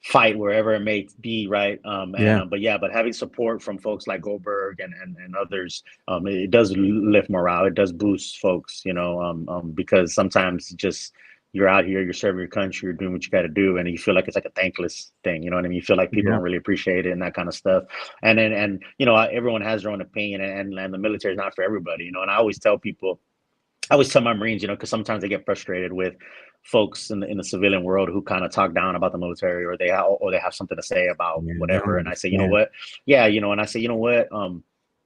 fight wherever it may be, right? But having support from folks like Goldberg and others, it does lift morale. It does boost folks, you know, because sometimes just you're out here, you're serving your country, you're doing what you got to do, and you feel like it's like a thankless thing, you know what I mean? You feel like people don't really appreciate it and that kind of stuff. And you know, everyone has their own opinion, and the military is not for everybody, you know. And I always tell my Marines, you know, because sometimes they get frustrated with folks in the civilian world who kind of talk down about the military, or they have something to say about whatever. And I say, you know what? Yeah, you know, and I say, you know what?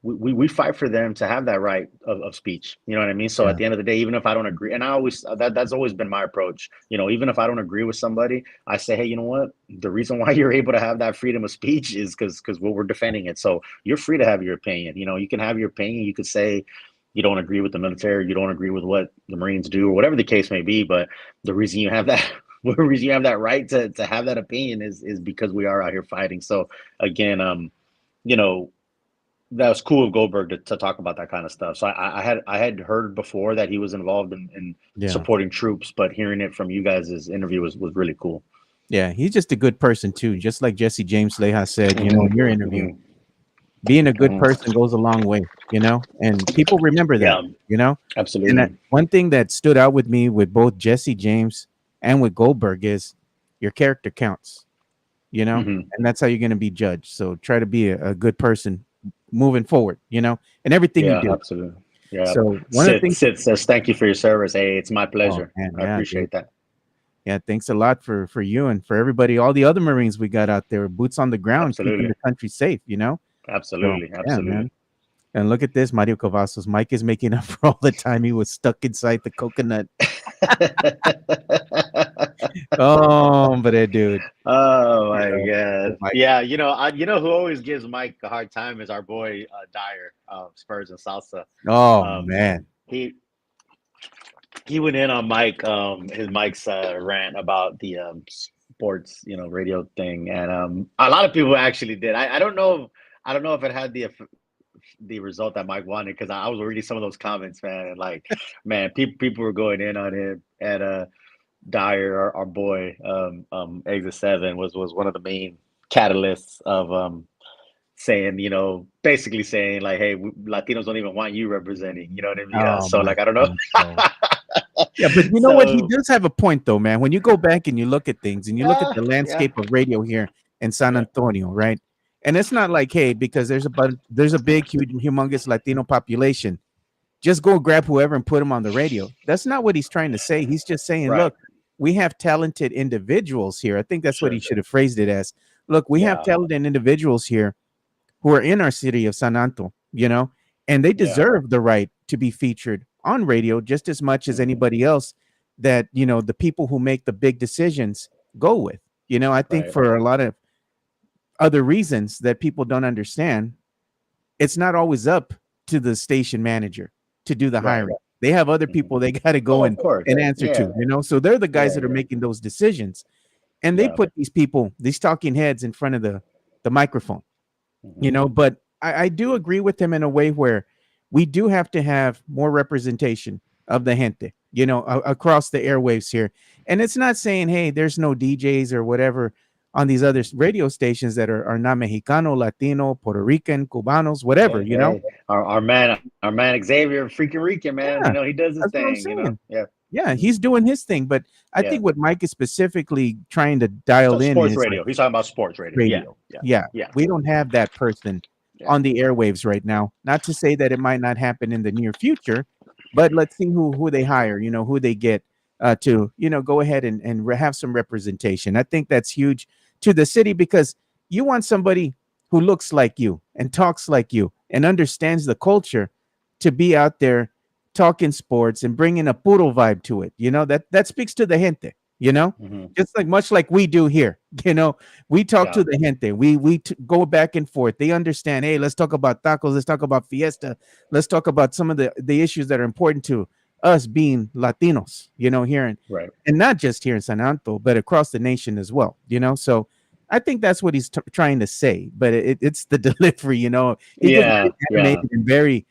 We fight for them to have that right of speech. You know what I mean? So at the end of the day, even if I don't agree, and I always that's always been my approach. You know, even if I don't agree with somebody, I say, hey, you know what? The reason why you're able to have that freedom of speech is because we're defending it. So you're free to have your opinion. You know, you can have your opinion. You could say you don't agree with the military, you don't agree with what the Marines do, or whatever the case may be. But the reason you have that, the reason you have that right to have that opinion is because we are out here fighting. So again, you know, that was cool of Goldberg to talk about that kind of stuff. So I had heard before that he was involved in supporting troops, but hearing it from you guys' interview was really cool. Yeah, he's just a good person too. Just like Jesse James Leija said, you know, in your interview. Being a good person goes a long way, you know, and people remember that, you know. Absolutely. And one thing that stood out with me with both Jesse James and with Goldberg is your character counts, you know, and that's how you're going to be judged. So try to be a good person moving forward, you know, and everything you do. Absolutely. Yeah. So one of the things Sid says, thank you for your service. Hey, it's my pleasure. Man, I appreciate that. Yeah, thanks a lot for you and for everybody, all the other Marines we got out there, boots on the ground, keeping the country safe, you know. Absolutely. So, absolutely. Man. And look at this, Mario Cavazos. Mike is making up for all the time he was stuck inside the coconut. Oh, but dude. Oh my God. Mike. Yeah, you know who always gives Mike a hard time is our boy Dyer, Spurs and Salsa. Oh man. He went in on Mike's rant about the sports, you know, radio thing, and a lot of people actually did. I don't know if it had the result that Mike wanted, because I was reading some of those comments, man, and like, man, people were going in on him. And Dyer, our boy, Exit 7 was one of the main catalysts of saying, basically saying like, hey, Latinos don't even want you representing, you know what I mean? Oh So my like, I don't know. God, bro. Yeah, but you know what? He So does have a point, though, man. When you go back and you look at things and you look at the yeah, landscape of radio here in San yeah, Antonio, right? And it's not like, hey, because there's a big, huge, humongous Latino population, just go grab whoever and put him on the radio. That's not what he's trying to say. He's just saying, right, look, we have talented individuals here. I think that's what he sure, should have phrased it as. Look, we have yeah, talented individuals here who are in our city of San Antonio, and they yeah, deserve the right to be featured on radio just as much as hmm, anybody else that, the people who make the big decisions go with. I think right, for a lot of other reasons that people don't understand, it's not always up to the station manager to do the right, hiring. They have other hmm. people they got to go Oh, and, of course, and answer yeah, to, so they're the guys yeah, that are yeah, making those decisions. And they yeah, put these people, these talking heads in front of the microphone, hmm, but I do agree with him in a way where we do have to have more representation of the gente, across the airwaves here. And it's not saying, hey, there's no DJs or whatever on these other radio stations that are not Mexicano, Latino, Puerto Rican, Cubanos, whatever, yeah. Hey, our man Xavier, freaking Rican, man, Yeah, he does his that's what I'm thing, saying. yeah, Yeah, hmm, he's doing his thing. But I yeah. think what Mike is specifically trying to dial So in sports is like radio. He's talking about sports radio. Yeah, radio. yeah, Yeah, yeah, we don't have that person yeah. on the airwaves right now. Not to say that it might not happen in the near future, but let's see who they hire, who they get to, go ahead and have some representation. I think that's huge to the city because you want somebody who looks like you and talks like you and understands the culture to be out there talking sports and bringing a puro vibe to it. That speaks to the gente, Hmm. just like much like we do here. We talk Yeah, to the gente. We go back and forth. They understand. Hey, let's talk about tacos. Let's talk about fiesta. Let's talk about some of the issues that are important to us being Latinos. Here right. and not just here in San Antonio, but across the nation as well. So I think that's what he's trying to say. But it's the delivery. He gets Yeah, very yeah, animated and very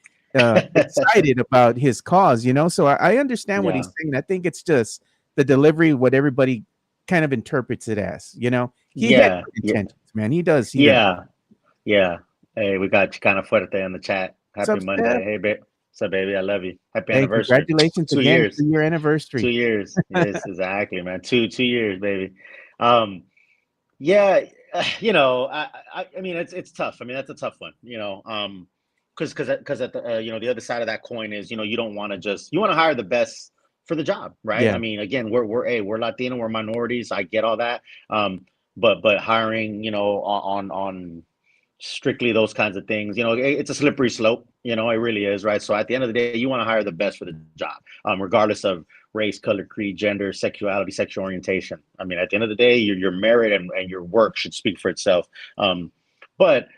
excited about his cause. So I understand what yeah, he's saying. I think it's just the delivery, what everybody kind of interprets it as. He had yeah, good yeah, intentions, man. He does. He does. yeah, yeah. Hey, we got you kind of fuerte in the chat. What's Happy up, Monday. Steph? Hey, babe. What's up, baby? I love you. Happy Hey, anniversary. congratulations Two again years. for your 2 anniversary. years. Yes, exactly, man. Two years, baby. Um, yeah, I mean, it's tough. I mean, that's a tough one, because at the the other side of that coin is, you don't want to just, you want to hire the best for the job, right? Yeah, I mean, again, we're Latino, we're minorities. I get all that. But hiring, on strictly those kinds of things, it's a slippery slope, it really is, right? So at the end of the day, you want to hire the best for the job, regardless of race, color, creed, gender, sexuality, sexual orientation. I mean, at the end of the day, your merit and your work should speak for itself. But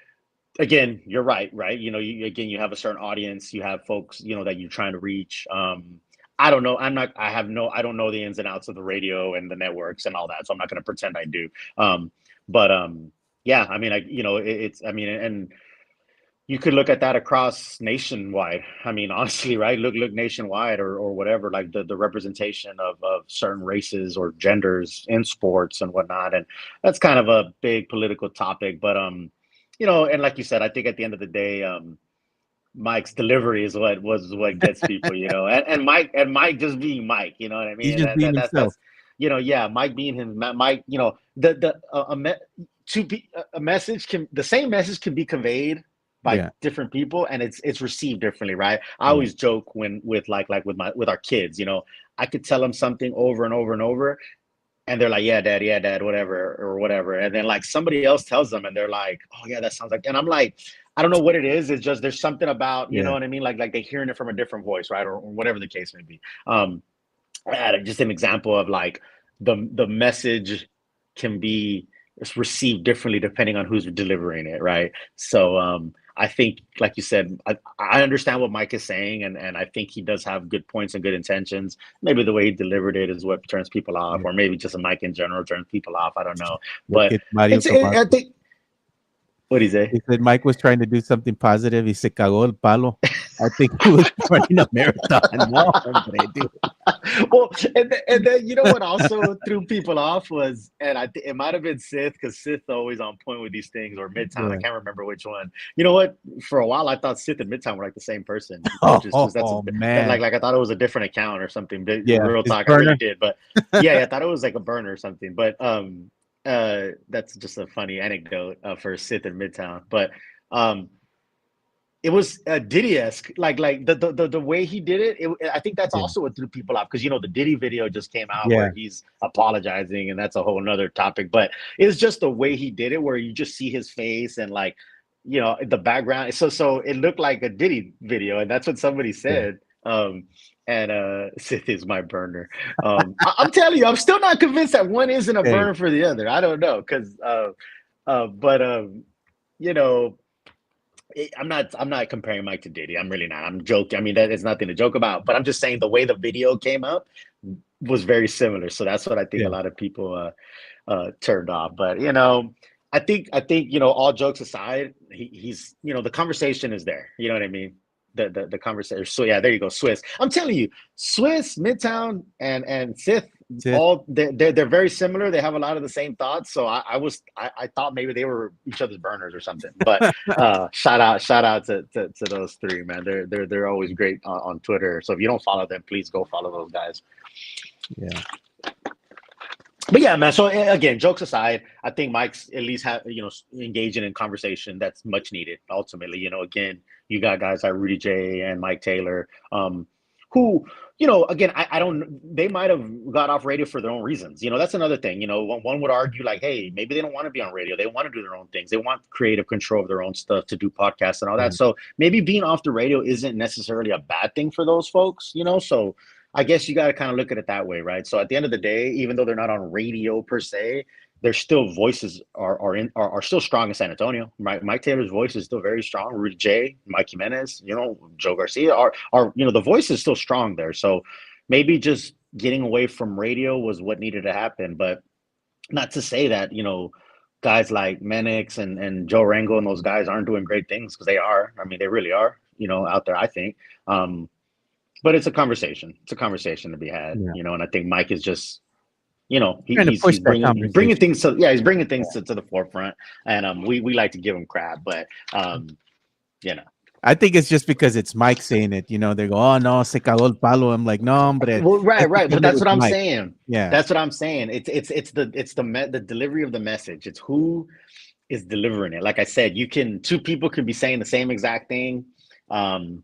again, you're right. You have a certain audience, you have folks, that you're trying to reach. I don't know. I don't know the ins and outs of the radio and the networks and all that, so I'm not going to pretend I do. But yeah, I mean, I mean, and you could look at that across nationwide. I mean, honestly, right? Look nationwide or whatever, like the representation of certain races or genders in sports and whatnot. And that's kind of a big political topic. But and like you said, I think at the end of the day, Mike's delivery is what gets people, and Mike just being Mike, you know what I he's mean? just being himself. That's yeah, Mike being him, Mike, the to be a message can the same message can be conveyed by Yeah, different people, and it's received differently, right? I yeah, always joke when with like with our kids, I could tell them something over and over and over, and they're like, yeah, dad, whatever, or whatever. And then like somebody else tells them and they're like, oh yeah, that sounds like, and I'm like, I don't know what it is. It's just, there's something about, you know yeah. what I mean? Like they're hearing it from a different voice, right? Or whatever the case may be. Just an example of like the message can be received differently depending on who's delivering it, right? So I think, like you said, I understand what Mike is saying, and I think he does have good points and good intentions. Maybe the way he delivered it is what turns people off, Yeah. or maybe just a Mike in general turns people off. I don't know, Look but at Mario I Cavazos. think, what do you say? He said Mike was trying to do something positive. He se cagó el palo. I think he was running a marathon. No, dude. Well, and then you know what also threw people off was, and I think it might have been Sith, because Sith's always on point with these things, or Midtown. Yeah. I can't remember which one. You know what? For a while, I thought Sith and Midtown were like the same person. Man. Like I thought it was a different account or something. But Yeah, real talk, I really did. But yeah, I thought it was like a burner or something. But that's just a funny anecdote for Sith and Midtown. But it was Diddy-esque, like the way he did it. I think that's also what threw people off, because the Diddy video just came out where he's apologizing, and that's a whole nother topic. But it's just the way he did it, where you just see his face and like the background. So it looked like a Diddy video, and that's what somebody said. And Sith is my burner. I'm telling you, I'm still not convinced that one isn't a burner for the other. I don't know, because I'm not comparing Mike to Diddy. I'm really not. I'm joking. I mean, that is nothing to joke about. But I'm just saying the way the video came up was very similar. So that's what I think a lot of people turned off. But I think all jokes aside, he's the conversation is there. You know what I mean? The conversation. So yeah, there you go. Swiss. I'm telling you, Swiss, Midtown, and Sith. All they're very similar. They have a lot of the same thoughts. So I thought maybe they were each other's burners or something. But shout out to those three, man. They're always great on Twitter. So if you don't follow them, please go follow those guys. Yeah. But yeah, man. So again, jokes aside, I think Mike's at least engaging in conversation that's much needed. Ultimately, again, you got guys like Rudy J and Mike Taylor, who, again, I don't, they might have got off radio for their own reasons. That's another thing. One would argue like, hey, maybe they don't want to be on radio. They want to do their own things. They want creative control of their own stuff to do podcasts and all that. So maybe being off the radio isn't necessarily a bad thing for those folks, So I guess you got to kind of look at it that way, right? So at the end of the day, even though they're not on radio per se, their still voices are still strong in San Antonio. Right? Mike Taylor's voice is still very strong. Rudy J, Mike Jimenez, Joe Garcia are the voice is still strong there. So maybe just getting away from radio was what needed to happen. But not to say that guys like Menix and Joe Rango and those guys aren't doing great things, because they are. I mean, they really are. Out there, I think. But it's a conversation. It's a conversation to be had. And I think Mike is just. He's bringing things to the forefront, and we like to give him crap, but I think it's just because it's Mike saying it. They go, "Oh no, se cagó el palo." I'm like, "No, hombre." Well, right, but that's what I'm saying. Yeah, that's what I'm saying. It's the delivery of the message. It's who is delivering it. Like I said, two people could be saying the same exact thing. It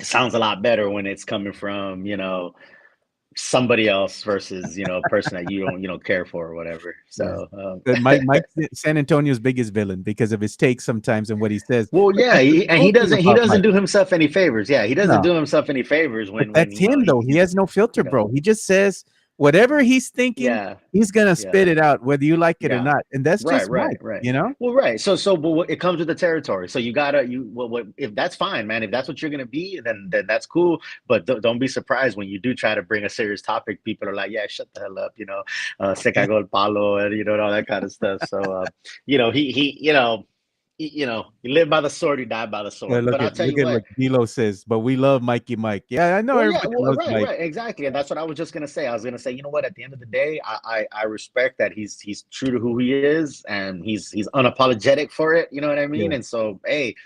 sounds a lot better when it's coming from somebody else versus a person that you don't care for or whatever. So Mike's San Antonio's biggest villain because of his takes sometimes and what he says. Well, yeah, he doesn't do himself any favors. Yeah, he doesn't do himself any favors when that's him though. He has no filter, bro. He just says whatever he's thinking, he's gonna spit it out, whether you like it or not. And that's just right. Well, right. So, but it comes with the territory. So you gotta, if that's fine, man. If that's what you're gonna be, then that's cool. But don't be surprised when you do try to bring a serious topic. People are like, yeah, shut the hell up, se cagó el palo, and all that kind of stuff. So, you live by the sword, you die by the sword. But I'll tell you what Dilo says, but we love Mikey Mike. Yeah, I know everybody loves Mike. Right, exactly. And that's what I was just gonna say. I was gonna say, you know what? At the end of the day, I respect that he's true to who he is, and he's unapologetic for it. You know what I mean? Yeah. And so, hey,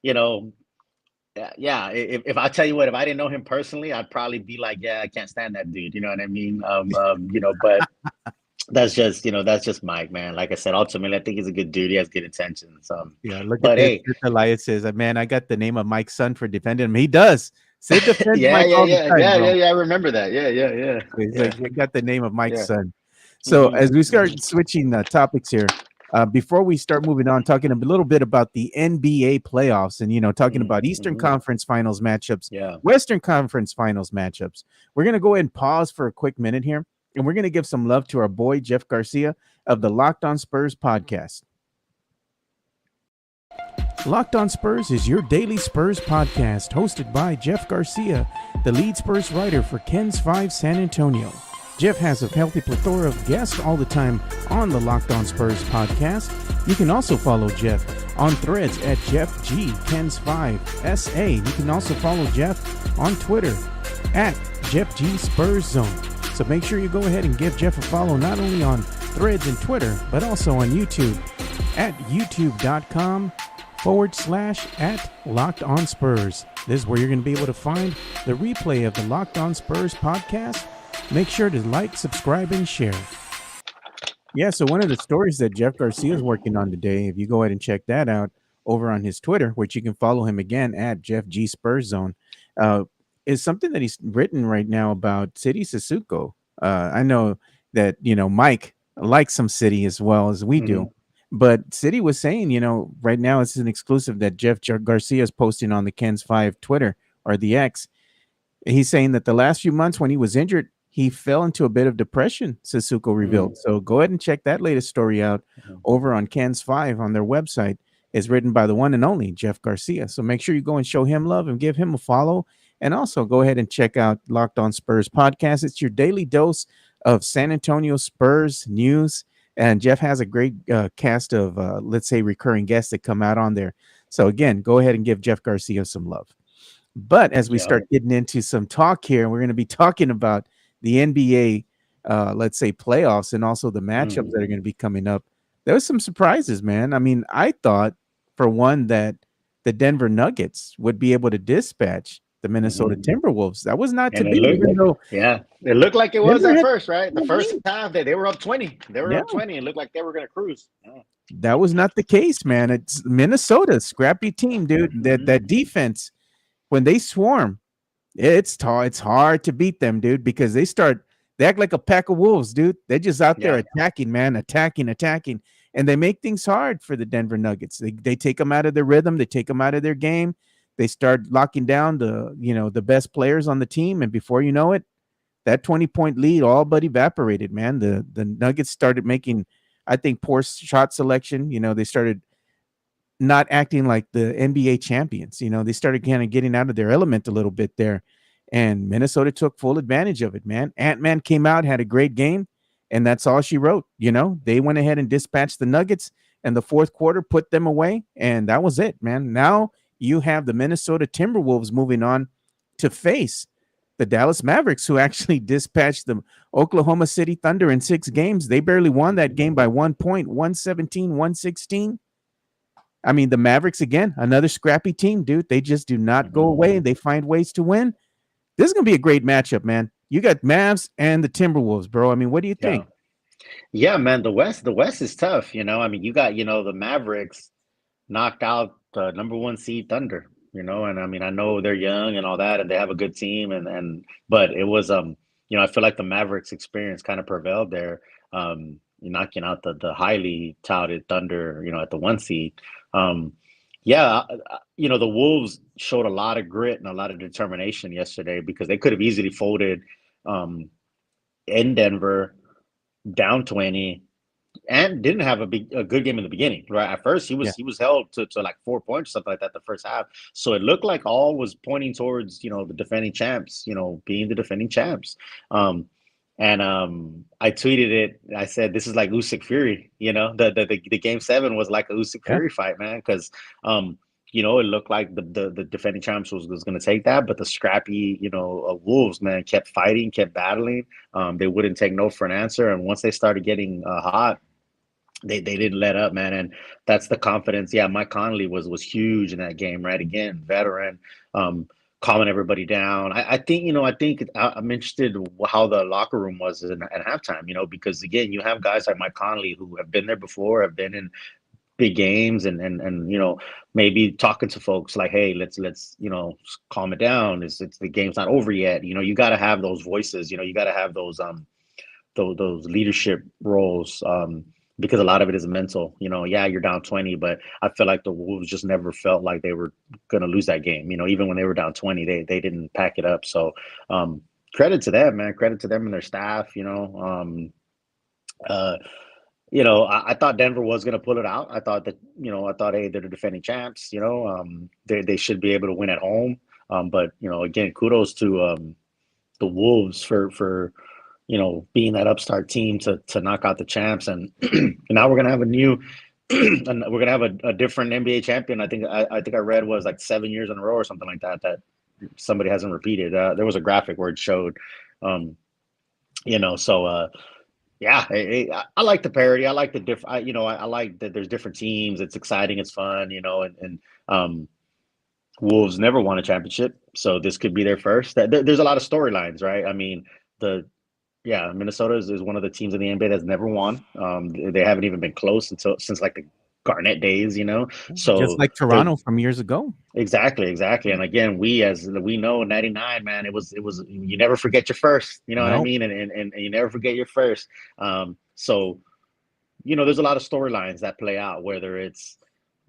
if I tell you what, if I didn't know him personally, I'd probably be like, yeah, I can't stand that dude. You know what I mean? But. That's just Mike, man. Like I said, ultimately, I think he's a good dude. He has good intentions. Look at this. Elias says, man, I got the name of Mike's son for defending him. He does. Sid defends Mike all the time, bro. I remember that. Yeah. He's like, you got the name of Mike's son. So as we start switching topics here, before we start moving on, talking a little bit about the NBA playoffs and, talking about Eastern Conference Finals matchups, Western Conference Finals matchups, we're going to go ahead and pause for a quick minute here. And we're going to give some love to our boy, Jeff Garcia of the Locked On Spurs podcast. Locked On Spurs is your daily Spurs podcast hosted by Jeff Garcia, the lead Spurs writer for Ken's 5 San Antonio. Jeff has a healthy plethora of guests all the time on the Locked On Spurs podcast. You can also follow Jeff on Threads at Jeff G Kens 5 SA. You can also follow Jeff on Twitter at Jeff G Spurs Zone. So make sure you go ahead and give Jeff a follow not only on Threads and Twitter, but also on YouTube at youtube.com/@LockedOnSpurs. This is where you're going to be able to find the replay of the Locked On Spurs podcast. Make sure to like, subscribe, and share. Yeah, so one of the stories that Jeff Garcia is working on today, if you go ahead and check that out over on his Twitter, which you can follow him again at Jeff G Spurs Zone, is something that he's written right now about City Sissoko. I know that, Mike likes some City as well as we do. But City was saying, right now it's an exclusive that Jeff Garcia is posting on the Kens 5 Twitter or the X. He's saying that the last few months when he was injured, he fell into a bit of depression, Sissoko revealed. So go ahead and check that latest story out over on Kens 5 on their website. It's written by the one and only Jeff Garcia. So make sure you go and show him love and give him a follow. And also go ahead and check out Locked On Spurs podcast. It's your daily dose of San Antonio Spurs news. And Jeff has a great cast of, let's say, recurring guests that come out on there. So again, go ahead and give Jeff Garcia some love. But as we start getting into some talk here, we're going to be talking about the NBA, let's say, playoffs and also the matchups that are going to be coming up. There was some surprises, man. I mean, I thought, for one, that the Denver Nuggets would be able to dispatch the Minnesota Timberwolves. That was not to be. It looked like it was at first, right? The first half, they were up 20. They were up 20. It looked like they were going to cruise. That was not the case, man. It's Minnesota, scrappy team, dude. That defense, when they swarm, it's hard to beat them, dude, because they act like a pack of wolves, dude. They're just out there attacking, man, attacking, and they make things hard for the Denver Nuggets. They take them out of their rhythm, they take them out of their game. They start locking down the best players on the team, and before you know it, that 20-point lead all but evaporated, man. The Nuggets started making, I think, poor shot selection. They started not acting like the NBA champions. They started kind of getting out of their element a little bit there, and Minnesota took full advantage of it, man. Ant-Man came out, had a great game, and that's all she wrote. They went ahead and dispatched the Nuggets, and the fourth quarter put them away, and that was it, man. Now you have the Minnesota Timberwolves moving on to face the Dallas Mavericks, who actually dispatched the Oklahoma City Thunder in 6 games. They barely won that game by 1 point, 117-116. I mean, the Mavericks, again, another scrappy team, dude. They just do not go away. They find ways to win. This is going to be a great matchup, man. You got Mavs and the Timberwolves, bro. I mean, what do you think? Yeah, man, the West is tough. I mean, you got, the Mavericks knocked out the number 1 seed Thunder, and I mean, I know they're young and all that, and they have a good team, but it was, I feel like the Mavericks experience kind of prevailed there, knocking out the highly touted Thunder, at the 1 seed. The Wolves showed a lot of grit and a lot of determination yesterday because they could have easily folded in Denver, down 20, and didn't have a good game in the beginning, right? At first, he was held to like 4 points or something like that the first half. So it looked like all was pointing towards, the defending champs, being the defending champs. I tweeted it. I said, this is like Usyk Fury, the game 7 was like a Usyk Fury fight, man. Because, it looked like the defending champs was going to take that, but the scrappy, Wolves, man, kept fighting, kept battling. They wouldn't take no for an answer. And once they started getting hot, they didn't let up, man. And that's the confidence. Yeah, Mike Conley was huge in that game, right? Again, veteran, calming everybody down. I think I'm interested how the locker room was at halftime, because again, you have guys like Mike Conley who have been there before, have been in big games and maybe talking to folks like, hey, let's calm it down. It's the game's not over yet. You got to have those voices, you got to have those leadership roles, because a lot of it is mental. You're down 20, but I feel like the Wolves just never felt like they were going to lose that game. Even when they were down 20, they didn't pack it up. So credit to them, man. Credit to them and their staff. I thought Denver was going to pull it out. I thought that, hey, they're the defending champs. They should be able to win at home. But again, kudos to the Wolves for being that upstart team to knock out the champs. And now we're going to have a new and we're gonna have a different NBA champion. I think I read was like 7 years in a row or something like that. That somebody hasn't repeated. There was a graphic where it showed, so yeah, I like the parody. I like the different. I like that there's different teams. It's exciting. It's fun. And Wolves never won a championship, so this could be their first. There's a lot of storylines, right? I mean, Minnesota is one of the teams in the NBA that's never won. They haven't even been close since like the Garnett days, So just like Toronto from years ago. Exactly. And again, we know, '99, man, it was you never forget your first. You know what I mean? And you never forget your first. So there's a lot of storylines that play out, whether it's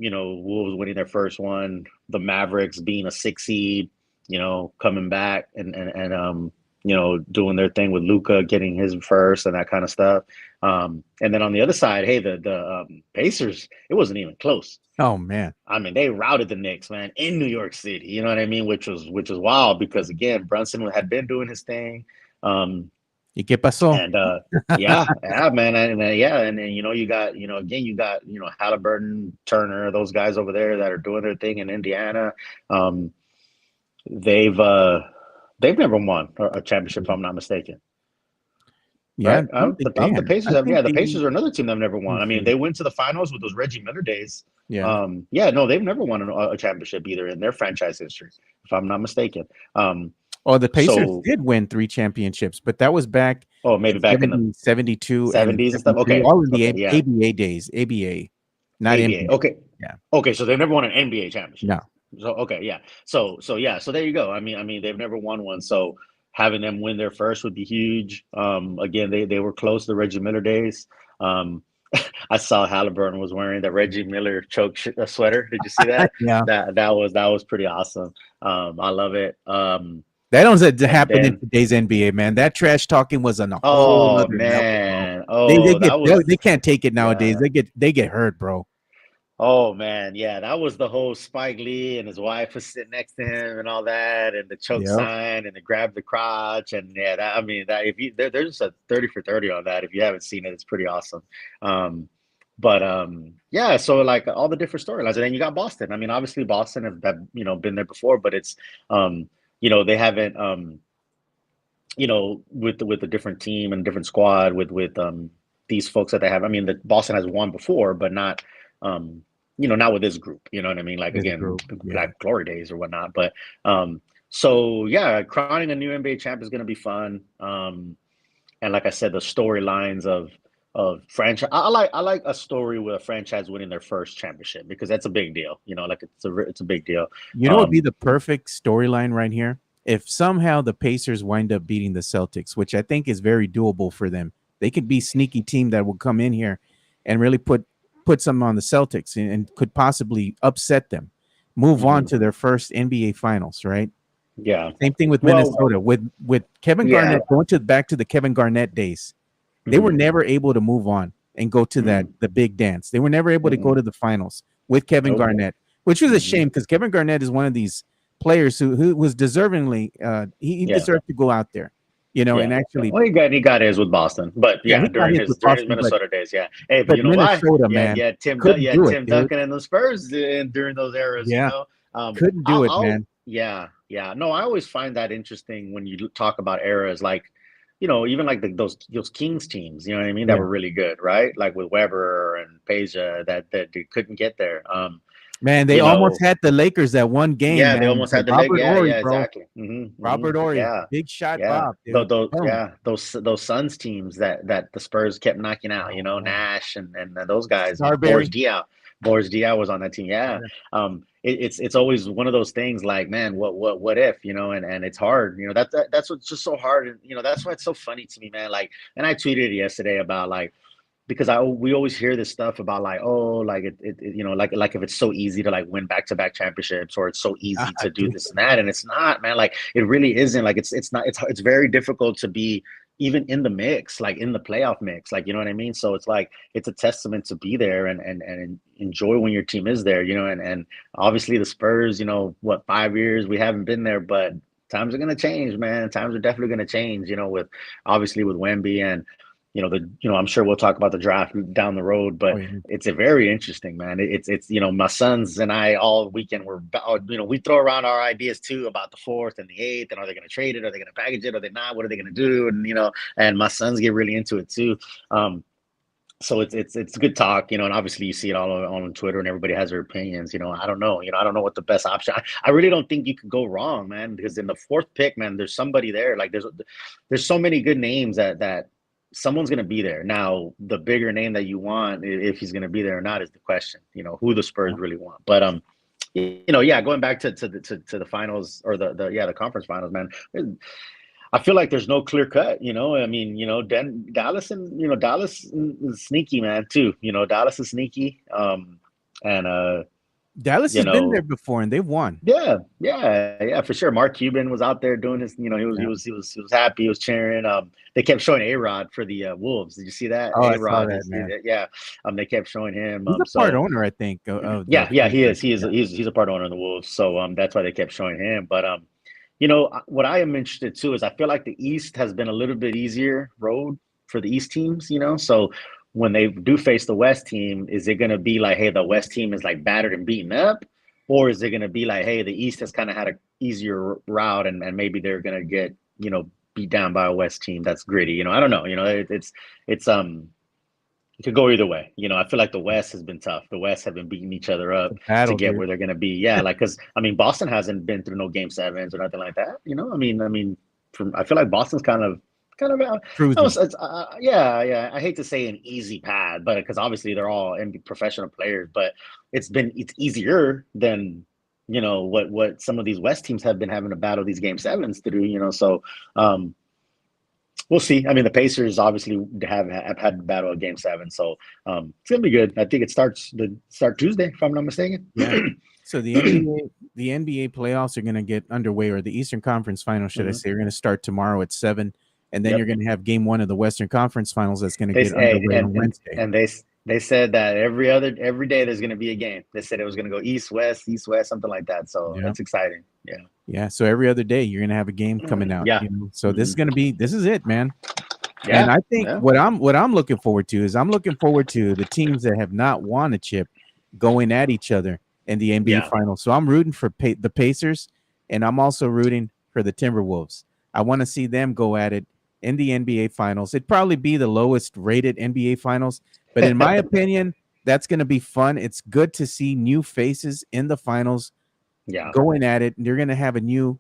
Wolves winning their first one, the Mavericks being a 6 seed, coming back and doing their thing with Luka getting his first and that kind of stuff. And then on the other side, hey, the Pacers, it wasn't even close. Oh man. I mean, they routed the Knicks, man, in New York City. You know what I mean? Which was wild because again, Brunson had been doing his thing. ¿Y qué pasó? And yeah, man, and you got again you got Halliburton, Turner, those guys over there that are doing their thing in Indiana. They've never won a championship, if I'm not mistaken. Yeah, right? The Pacers the Pacers are another team that have never won. I mean, they went to the finals with those Reggie Miller days. Yeah. No, they've never won a championship either in their franchise history, if I'm not mistaken. The Pacers did win 3 championships, but that was back. Maybe back in the 72 70s and stuff. Okay, all in the ABA days. ABA, not ABA. NBA. Okay, yeah. Okay, so they've never won an NBA championship. No. So okay, yeah. So there you go. I mean, they've never won one. So having them win their first would be huge. Again, they were close to the Reggie Miller days. I saw Halliburton was wearing the Reggie Miller choke sweater. Did you see that? Yeah. That was pretty awesome. I love it. That doesn't happen in today's NBA, man. That trash talking was on a whole other man. level. They can't take it nowadays. Yeah. They get hurt, bro. Oh man, yeah, that was the whole Spike Lee and his wife was sitting next to him and all that, and the choke sign and the grab the crotch, and if you there's a 30 for 30 on that. If you haven't seen it, it's pretty awesome. So like all the different storylines, and then you got Boston. I mean, obviously Boston have been there before, but it's they haven't with a different team and different squad with these folks that they have. I mean, Boston has won before, but not not with this group, you know what I mean? Like, again, Black Glory days or whatnot. But crowning a new NBA champ is going to be fun. And like I said, the storylines of franchise. I like a story with a franchise winning their first championship because that's a big deal. Like it's a big deal. What would be the perfect storyline right here? If somehow the Pacers wind up beating the Celtics, which I think is very doable for them, they could be a sneaky team that will come in here and really put some on the Celtics and could possibly upset them, move on to their first NBA finals, right? Yeah. Same thing with Minnesota. With Kevin Garnett, going back to the Kevin Garnett days, they were never able to move on and go to the big dance. They were never able to go to the finals with Kevin Garnett, which was a shame because Kevin Garnett is one of these players who was deservingly he deserved to go out there. And actually, he got his with Boston, but during his Minnesota days, yeah. Hey, but you know Minnesota, why? Man, Tim Duncan and the Spurs during those eras, couldn't do it, man. Yeah. No, I always find that interesting when you talk about eras like, even like those Kings teams, you know what I mean, that were really good, right? Like with Weber and Peja that they couldn't get there. Man, they almost had the Lakers that one game. Yeah, man. They almost had the Lakers. Yeah, exactly. Robert Horry, big shot, Bob. Those Suns teams that the Spurs kept knocking out. Nash and those guys. Boris Diaw was on that team. Yeah. It's always one of those things like, man, what if, and it's hard. That's what's just so hard, and that's why it's so funny to me, man. Like, and I tweeted yesterday about like. Because we always hear this stuff about like, oh, like like if it's so easy to like win back-to-back championships or it's so easy to do this and that, and it's not, man. Like it really isn't. Like it's not. It's very difficult to be even in the mix, like in the playoff mix, like you know what I mean. So it's like it's a testament to be there and enjoy when your team is there, and obviously the Spurs, 5 years we haven't been there, but times are gonna change, man. Times are definitely gonna change, with obviously with Wemby and. I'm sure we'll talk about the draft down the road, but it's a very interesting, man. It's my sons and I all weekend we throw around our ideas too about the 4th and the 8th, and are they going to trade it? Are they going to package it? Are they not? What are they going to do? And my sons get really into it too. So it's good talk, and obviously you see it all on Twitter and everybody has their opinions. I don't know, I don't know what the best option. I really don't think you could go wrong, man, because in the 4th pick, man, there's somebody there. Like there's so many good names that someone's going to be there. Now, the bigger name that you want, if he's going to be there or not, is the question, who the Spurs really want. But, going back to the finals, or the conference finals, man, I feel like there's no clear cut, I mean, Dallas is sneaky, man, too. Dallas is sneaky. Dallas has been there before and they've won. Yeah, for sure. Mark Cuban was out there doing his, he was happy, he was cheering. They kept showing A-Rod for the Wolves. Did you see that? Oh, A-Rod, I saw that, man. Yeah. They kept showing him. He's a part owner, I think. He is. He's a part owner of the Wolves. So that's why they kept showing him. But what I am interested too is I feel like the East has been a little bit easier road for the East teams, so when they do face the West team, is it going to be like, hey, the West team is like battered and beaten up? Or is it going to be like, hey, the East has kind of had an easier route and maybe they're going to get, beat down by a West team that's gritty? I don't know. It could go either way. I feel like the West has been tough. The West have been beating each other up to get where they're going to be. Yeah, because Boston hasn't been through no game 7s or nothing like that. I feel like Boston's kind of I hate to say an easy path, but because obviously they're all professional players, but it's easier than what some of these West teams have been having to battle these game 7s through. So we'll see. The Pacers obviously have had to battle a game 7, so it's gonna be good. I think it starts Tuesday, if I'm not mistaken. Yeah. So the NBA playoffs are gonna get underway, or the Eastern Conference Finals, should I say, are gonna start tomorrow at 7. And then you're going to have game 1 of the Western Conference Finals that's going to get underway on Wednesday. And they said that every day there's going to be a game. They said it was going to go east, west, something like that. So that's exciting. Yeah. Yeah. So every other day you're going to have a game coming out. Yeah. So this is it, man. Yeah. And I think what I'm looking forward to is the teams that have not won a chip going at each other in the NBA Finals. So I'm rooting for the Pacers, and I'm also rooting for the Timberwolves. I want to see them go at it in the NBA Finals. It'd probably be the lowest rated NBA Finals, but in my opinion, that's going to be fun. It's good to see new faces in the finals going at it. And you're going to have a new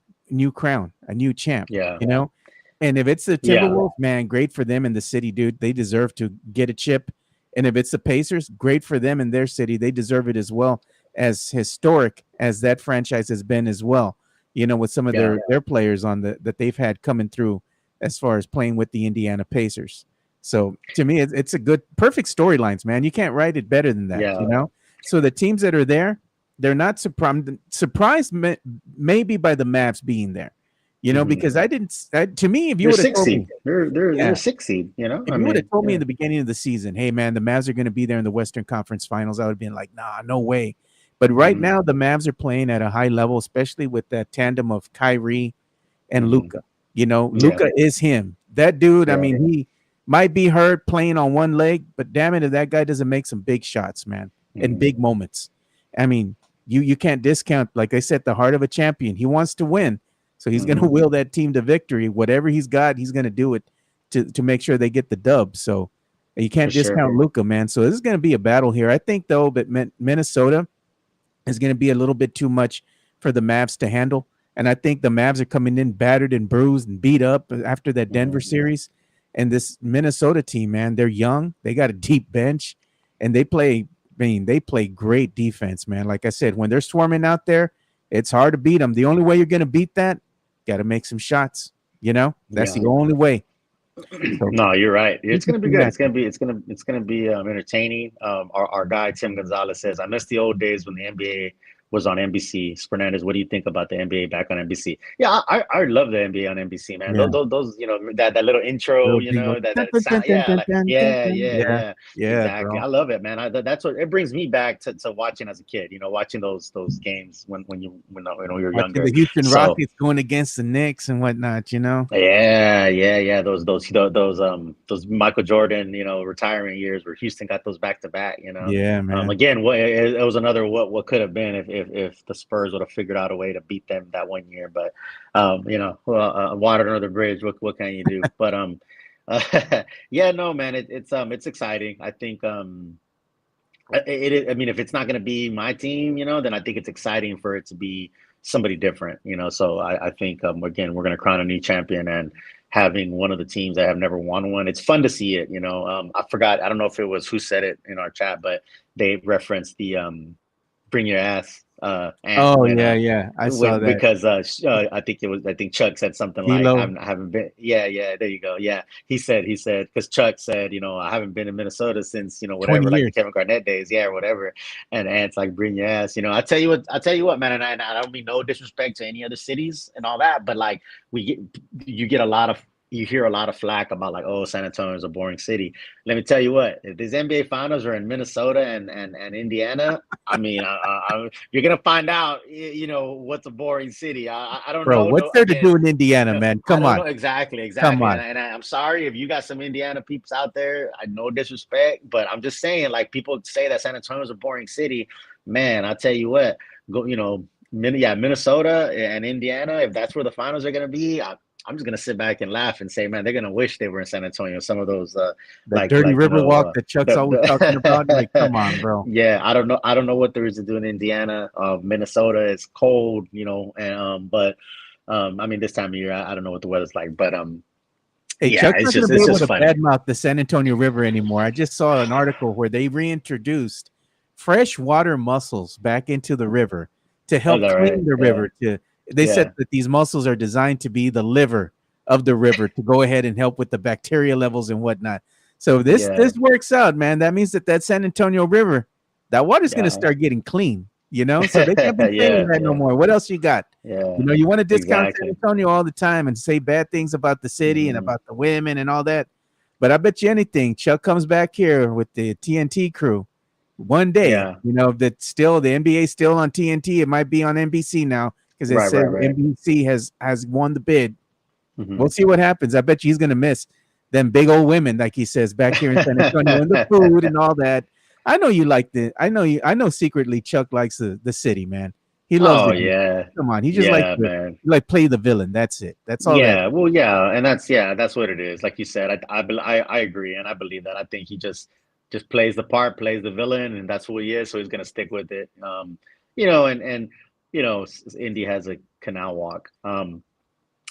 crown, a new champ, and if it's the Timberwolves, man, great for them in the city, dude. They deserve to get a chip. And if it's the Pacers, great for them in their city. They deserve it as well, as historic as that franchise has been as well, with some of their players that they've had coming through as far as playing with the Indiana Pacers. So to me, it's a perfect storylines, man. You can't write it better than that, So the teams that are there, they're not surprised maybe by the Mavs being there, because to me, if you would have told me, they're 6 seed, if you would have told me in the beginning of the season, hey man, the Mavs are going to be there in the Western Conference Finals, I would have been like, nah, no way. But right now, the Mavs are playing at a high level, especially with that tandem of Kyrie and Luka. Luka is him. That dude, he might be hurt playing on one leg, but damn it, if that guy doesn't make some big shots, man, in big moments. You can't discount, like I said, the heart of a champion. He wants to win, so he's going to will that team to victory. Whatever he's got, he's going to do it to make sure they get the dub. So you can't discount Luka, man. So this is going to be a battle here. I think, though, that Minnesota is going to be a little bit too much for the Mavs to handle. And I think the Mavs are coming in battered and bruised and beat up after that Denver series. And this Minnesota team, man, they're young. They got a deep bench, and they play great defense, man. Like I said, when they're swarming out there, it's hard to beat them. The only way you're going to beat that, got to make some shots. That's the only way. So, no, you're right. It's going to be good. It's going to be entertaining. Our guy Tim Gonzalez says, I miss the old days when the NBA was on NBC. Fernandez, what do you think about the NBA back on NBC? Yeah, I love the NBA on NBC, man. Yeah. Those that little intro, Little jingle. that Dun, dun, dun, sound, dun, yeah, dun, like dun, dun, yeah, dun. yeah, Yeah. yeah, Yeah, exactly. bro. I love it, man. That's what it brings me back to watching as a kid. Watching those games when you're Watching younger. the Houston So Rockets going against the Knicks and whatnot, yeah. Those Michael Jordan, retiring years where Houston got those back to back. Yeah, man. Again, it was another what could have been if the Spurs would have figured out a way to beat them that one year. But water under the bridge. What can you do? But yeah, no, man. It's exciting. I think I mean, if it's not going to be my team, then I think it's exciting for it to be somebody different. So I think again we're going to crown a new champion and having one of the teams that have never won one. It's fun to see it. I forgot. I don't know if it was who said it in our chat, but they referenced the bring your ass and Oh, when yeah. I saw that. because I think Chuck said something like D'Lo. I haven't been, yeah, there you go, yeah, he said because Chuck said I haven't been in Minnesota since 20 whatever, like the years. Kevin Garnett days, yeah, or whatever. And Ant's like, bring your ass. I tell you what, man, and I don't mean no disrespect to any other cities and all that, but like you get a lot of, you hear a lot of flack about like, oh, San Antonio is a boring city. Let me tell you what, if these NBA finals are in Minnesota and Indiana, I mean, you're gonna find out, what's a boring city. I don't Bro, know. what's No, there to again, do in Indiana, man? I Come don't on. know exactly. Come on. And I'm sorry if you got some Indiana peeps out there. I no disrespect, but I'm just saying, like people say that San Antonio is a boring city. Man, I tell you what, go, Minnesota and Indiana. If that's where the finals are gonna be, I'm just gonna sit back and laugh and say, man, they're gonna wish they were in San Antonio. Some of those, The dirty river walk that Chuck's always talking about. Like, come on, bro. yeah, I don't know. I don't know what there is to do in Indiana. Minnesota is cold, and but I mean, this time of year, I don't know what the weather's like, but Hey, yeah, Chuck's not going to be it's able just to funny. badmouth the San Antonio River anymore. I just saw an article where they reintroduced freshwater mussels back into the river to Oh, help is that right? clean the Yeah, river. They said yeah, that these mussels are designed to be the liver of the river to go ahead and help with the bacteria levels and whatnot. So this yeah, works out, man. That means that San Antonio River, that water's going to yeah, start getting clean. So they can't be saying that no yeah, more. What else you got? yeah, You want to discount San exactly. Antonio all the time and say bad things about the city and Hmm. about the women and all that. But I bet you anything, Chuck comes back here with the TNT crew one day. Yeah, That still the NBA is still on TNT. It might be on NBC now because it says right. NBC has won the bid. Hmm. We'll see what happens. I bet you he's gonna miss them big old women, like he says, back here in San Antonio and the food and all that. I know you like the. I know secretly Chuck likes the city, man. He loves Oh it. yeah, Come on, he just likes yeah, to man. play the villain. That's it. That's all that. Yeah, well, yeah, and that's what it is. Like you said, I agree, and I believe that. I think he just plays the part, plays the villain, and that's who he is. So he's gonna stick with it. And Indy has a canal walk.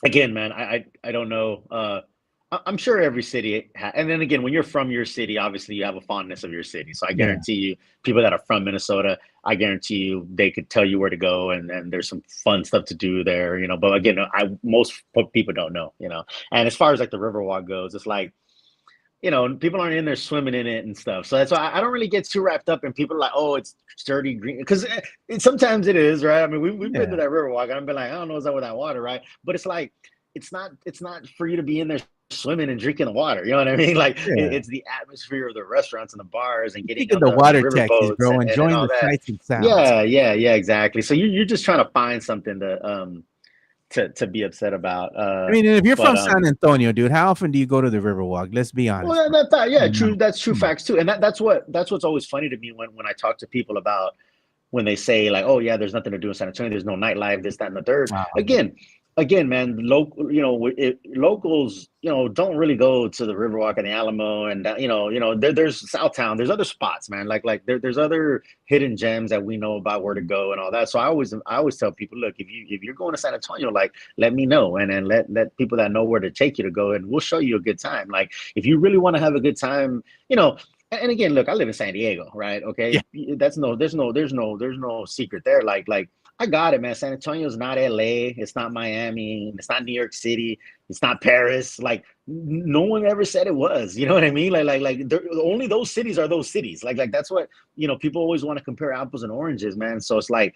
Again, man, I don't know. I'm sure every city, and then again, when you're from your city, obviously you have a fondness of your city. So I Yeah. guarantee you, people that are from Minnesota, I guarantee you, they could tell you where to go, and there's some fun stuff to do there. But again, most people don't know. And as far as like the Riverwalk goes, it's like, people aren't in there swimming in it and stuff. So that's why I don't really get too wrapped up in people are like, oh, it's dirty green, because sometimes it is, right? I mean, we've been to that Riverwalk, and I've been like, I don't know what's up with that water, right? But it's like, it's not for you to be in there swimming and drinking the water. You know what I mean? Like it's the atmosphere of the restaurants and the bars and getting Taking on the the water river taxis, boats bro, and enjoying all the that. sights and sounds. Yeah, exactly. So you're just trying to find something to be upset about. I mean, if you're But from San Antonio, dude, how often do you go to the Riverwalk? Let's be honest. Well, true. That's true Come on. facts too, and that's what's always funny to me when I talk to people about when they say like, oh yeah, there's nothing to do in San Antonio. There's no nightlife, this, that, and the third. Again, man, locals, don't really go to the Riverwalk and the Alamo, and there's Southtown. There's other spots, man. Like there's other hidden gems that we know about where to go and all that. So I always tell people, look, if you're going to San Antonio, like let me know, and then let people that know where to take you to go, and we'll show you a good time. Like if you really want to have a good time, And again, look, I live in San Diego, right? Okay, Yeah. there's no secret there. Like I got it, man. San Antonio's not LA. It's not Miami. It's not New York City. It's not Paris. Like no one ever said it was. You know what I mean? Like only those cities are those cities. Like that's what people always want to compare apples and oranges, man. So it's like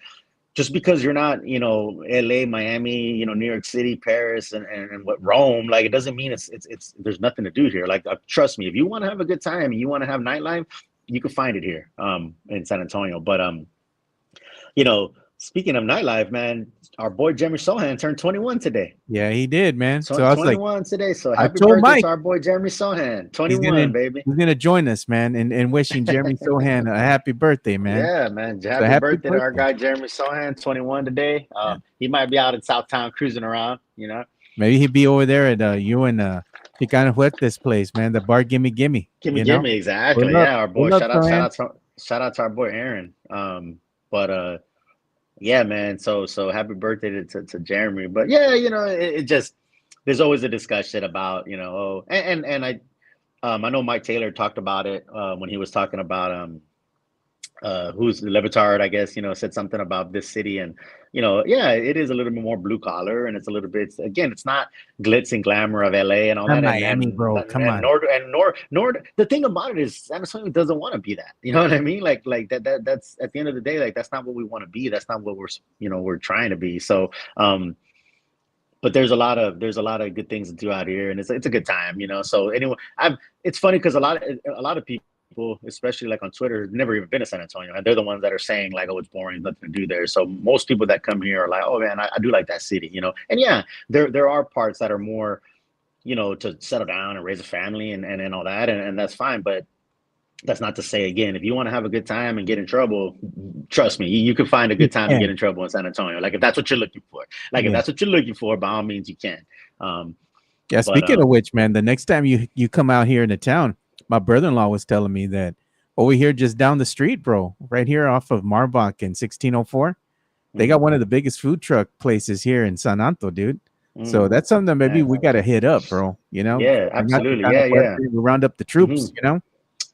just because you're not, LA, Miami, New York City, Paris, and what Rome, like it doesn't mean it's there's nothing to do here. Like trust me, if you want to have a good time and you want to have nightlife, you can find it here in San Antonio. But speaking of nightlife, man, our boy Jeremy Sohan turned 21 today. Yeah, he did, man. So I was 21 today. So I happy told birthday Mike to our boy Jeremy Sohan. 21, baby. He's gonna join us, man, and wishing Jeremy Sohan a happy birthday, man. Yeah, man. Happy birthday to our guy Jeremy Sohan, 21 today. He might be out in Southtown cruising around, Maybe he'd be over there at you and Chicana Huerta's place, man. The bar Gimme, exactly. Yeah, our boy. Shout out to our boy Aaron. Yeah, man. So happy birthday to Jeremy. But yeah, it just there's always a discussion about, and I know Mike Taylor talked about it when he was talking about who's Levitard, I guess, said something about this city, and yeah, it is a little bit more blue collar, and it's a little bit, again, it's not glitz and glamour of LA and all that. Miami, bro, come on. Nor the thing about it is San Antonio doesn't want to be that. You know what I mean? Like that's at the end of the day, like that's not what we want to be. That's not what we're trying to be. So but there's a lot of good things to do out here, and it's a good time, So anyway, it's funny because a lot of people, especially like on Twitter, have never even been to San Antonio, and they're the ones that are saying like, oh, it's boring, nothing to do there. So most people that come here are like, oh man, I do like that city, And yeah, there are parts that are more, to settle down and raise a family and all that, and that's fine. But that's not to say, again, if you want to have a good time and get in trouble, trust me, you can find a good time to get in trouble in San Antonio. Like if that's what you're looking for, if that's what you're looking for, by all means you can. Yeah. Speaking of which, man, the next time you come out here in the town, my brother-in-law was telling me that over here just down the street, bro, right here off of Marbach in 1604, they got one of the biggest food truck places here in San Anto, dude. So that's something that maybe we got to hit up, bro. Yeah, absolutely. Yeah. We round up the troops,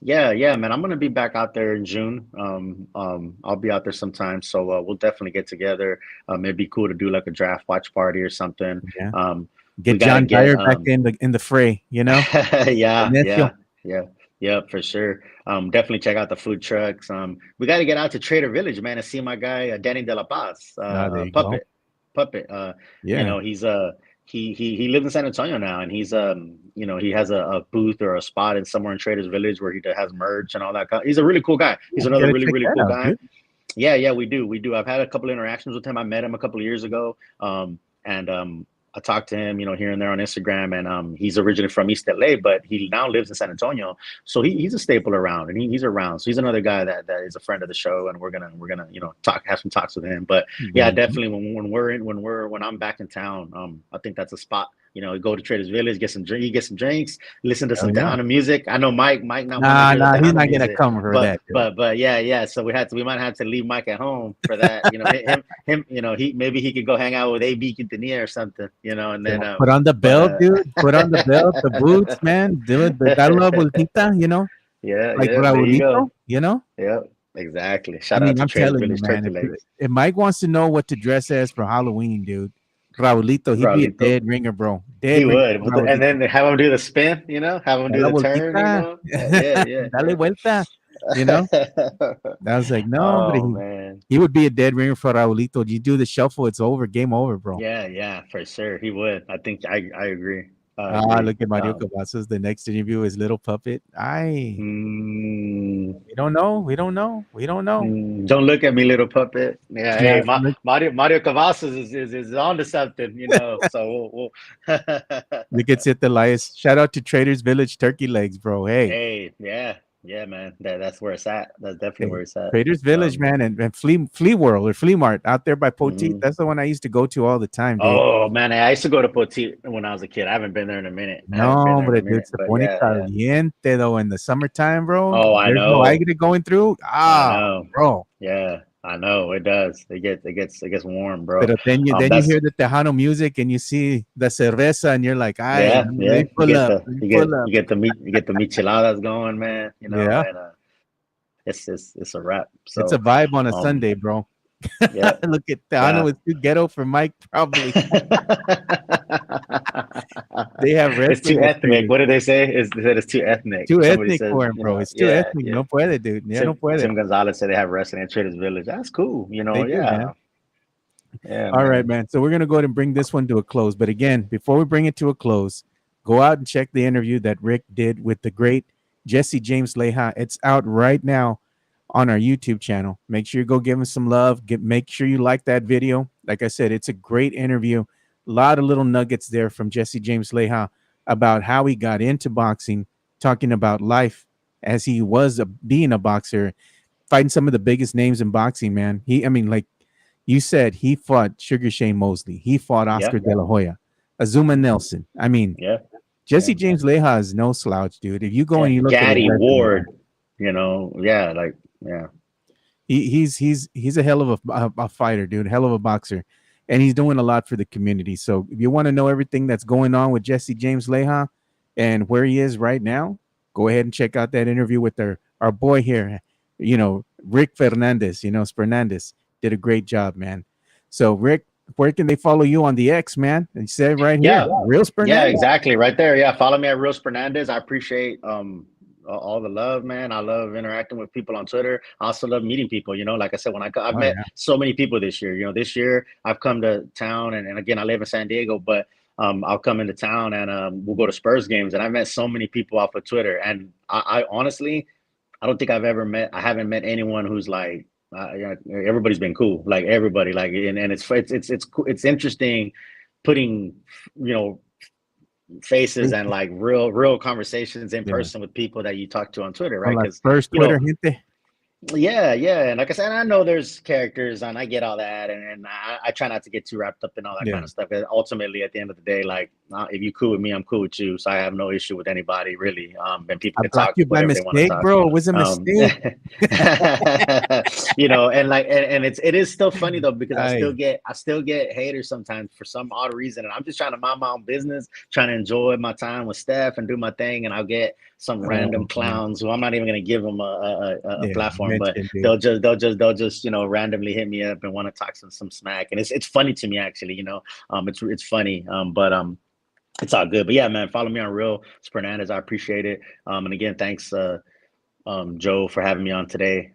Yeah, man. I'm gonna be back out there in June. I'll be out there sometime, so we'll definitely get together. It'd be cool to do like a draft watch party or something. Yeah. Get John Dyer back in the fray, Yeah, for sure. Definitely check out the food trucks. We got to get out to Trader Village, man, and see my guy Danny De La Paz, Puppet. He's he lives in San Antonio now, and he's he has a booth or a spot in somewhere in Trader's Village where he has merch and all that. He's a really cool guy. He's another really cool guy. Dude. Yeah, we do. I've had a couple interactions with him. I met him a couple of years ago, and I talked to him, here and there on Instagram, and he's originally from East LA, but he now lives in San Antonio. So he's a staple around, and he's around. So he's another guy that is a friend of the show, and we're gonna have some talks with him. But yeah, definitely when I'm back in town, I think that's a spot. Go to Trader's Village, get some drinks, listen to some Tejano music. I know Mike not. Nah, he's not gonna come for that. But yeah. So we might have to leave Mike at home for that. Him. Maybe he could go hang out with AB Quintanilla or something. And then put on the belt, dude. Put on the belt, the boots, man. Do it, the gala boltita, Yeah, like Raulito, Yeah, exactly. Shout out to Trader's Village Turkey Legs. If Mike wants to know what to dress as for Halloween, dude, Raulito, he'd be a dead ringer, bro. He would. And then have him do the spin, have him do the turn, Yeah. Dale vuelta, I was like, no, but he would be a dead ringer for Raulito. You do the shuffle, it's over, game over, bro. Yeah, for sure. He would. I think I agree. Look at Mario Cavazos. The next interview is Little Puppet. We don't know. Don't look at me, Little Puppet. Yeah, hey, Mario Cavazos is on to something, So we'll look at Sith Elias. Shout out to Trader's Village Turkey Legs, bro. Hey, yeah, man. That's where it's at. That's definitely where it's at. Trader's Village, man, and Flea World or Flea Mart out there by Poteet. That's the one I used to go to all the time, dude. Oh man, I used to go to Poteet when I was a kid. I haven't been there in a minute. No, but it's the pone caliente though in the summertime, bro. Oh, I know. No aire going through. Bro. Yeah. I know it does. It gets warm, bro. But then you hear the Tejano music and you see the cerveza and you're like, yeah. You get the micheladas going, man. And, it's a wrap. So, it's a vibe on a Sunday, bro. Yeah. Look at Tejano is too ghetto for Mike, probably. They have it's too ethnic. What did they say? It's too ethnic. Too ethnic for him, bro. It's too ethnic. No puede, dude. No puede. Tim Gonzalez said they have wrestling at Trader's Village. That's cool. They do, man. Yeah, All right, man. man. So we're gonna go ahead and bring this one to a close. But again, before we bring it to a close, go out and check the interview that Rick did with the great Jesse James Leija. It's out right now on our YouTube channel. Make sure you go give him some love. Make sure you like that video. Like I said, it's a great interview. A lot of little nuggets there from Jesse James Leija about how he got into boxing, talking about life as he was being a boxer, fighting some of the biggest names in boxing. Man, I mean, like you said, he fought Sugar Shane Mosley. He fought Yeah, Oscar De La Hoya, Azuma Nelson. I mean, yeah, Jesse yeah, James Leija is no slouch, dude. If you go yeah. and you look at his Gaddy resume, Ward, yeah, like yeah. he's a hell of a fighter, dude. Hell of a boxer, and he's doing a lot for the community. So if you want to know everything that's going on with Jesse James Leija and where he is right now, go ahead and check out that interview with our boy here. Rick Fernandez. Fernandez did a great job, man. So Rick, where can they follow you on the X, man? And say right here, Yeah, Real yeah, Fernandez. exactly. Right there. Yeah. Follow me at Ric Fernandez. I appreciate all the love, man. I love interacting with people on Twitter. I also love meeting people. Like I said, I've Oh met yeah, so many people this year. This year I've come to town, and again I live in San Diego, but I'll come into town and we'll go to Spurs games, and I met so many people off of Twitter. And I honestly, I don't think I haven't met anyone who's like, everybody's been cool. Like everybody, like, and it's interesting putting, you know, faces and like real conversations in yeah. person with people that you talk to on Twitter, On right? la Because first you know, Twitter gente. yeah, and like I said, I know there's characters, and I get all that, and I try not to get too wrapped up in all that Yeah. kind of stuff. 'Cause ultimately, at the end of the day, like if you cool with me, I'm cool with you, so I have no issue with anybody really. And people I can blocked talk you by whatever they want to mistake, talk. bro. It was a Um, mistake. and like, and it is still funny though, because Aye. I still get haters sometimes for some odd reason, and I'm just trying to mind my own business, trying to enjoy my time with Steph and do my thing, and I'll get some random Oh, man. clowns who I'm not even going to give them a Yeah, platform, but mention, dude. they'll just randomly hit me up and want to talk some smack, and it's funny to me actually. It's funny, but it's all good. But yeah, man, follow me on Real Fernandez. I appreciate it. And again, thanks, Joe, for having me on today.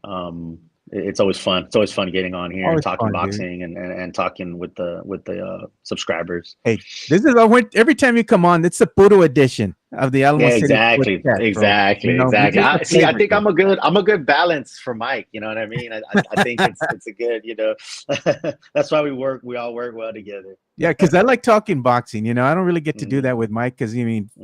It's always fun. It's always fun getting on here and Always talking fun, dude. boxing and talking with the subscribers. Hey, this is every time you come on, it's the Puro edition of the Alamo Yeah, City exactly, Sportscast, bro. exactly, You're exactly. just a I favorite, think dude. I'm a good balance for Mike. You know what I mean? I think it's a good, that's why we all work well together. Yeah, because I like talking boxing. I don't really get to do Hmm. that with Mike because,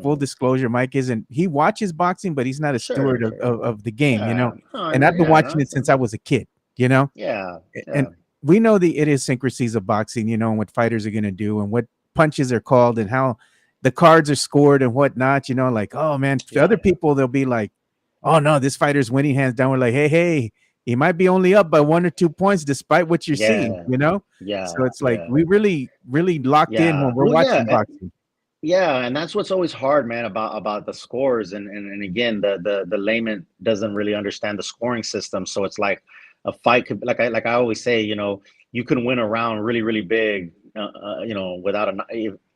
full Hmm. disclosure, Mike he watches boxing, but he's not a steward Sure, of, sure. of, of the game, Yeah, and I've been yeah, watching no, it since I was a kid, you know? yeah, And yeah, we know the idiosyncrasies of boxing, and what fighters are going to do and what punches are called and how the cards are scored and whatnot, like, oh man, to other yeah, people, they'll be like, oh no, this fighter's winning hands down. We're like, hey, he might be only up by 1 or 2 points despite what you're seeing, yeah, So yeah, it's like yeah, we really, really locked in yeah. when we're Well, watching yeah. boxing. Yeah, and that's what's always hard, man, about the scores, and again, the layman doesn't really understand the scoring system. So it's like a fight could, like I always say, you can win a round really really big,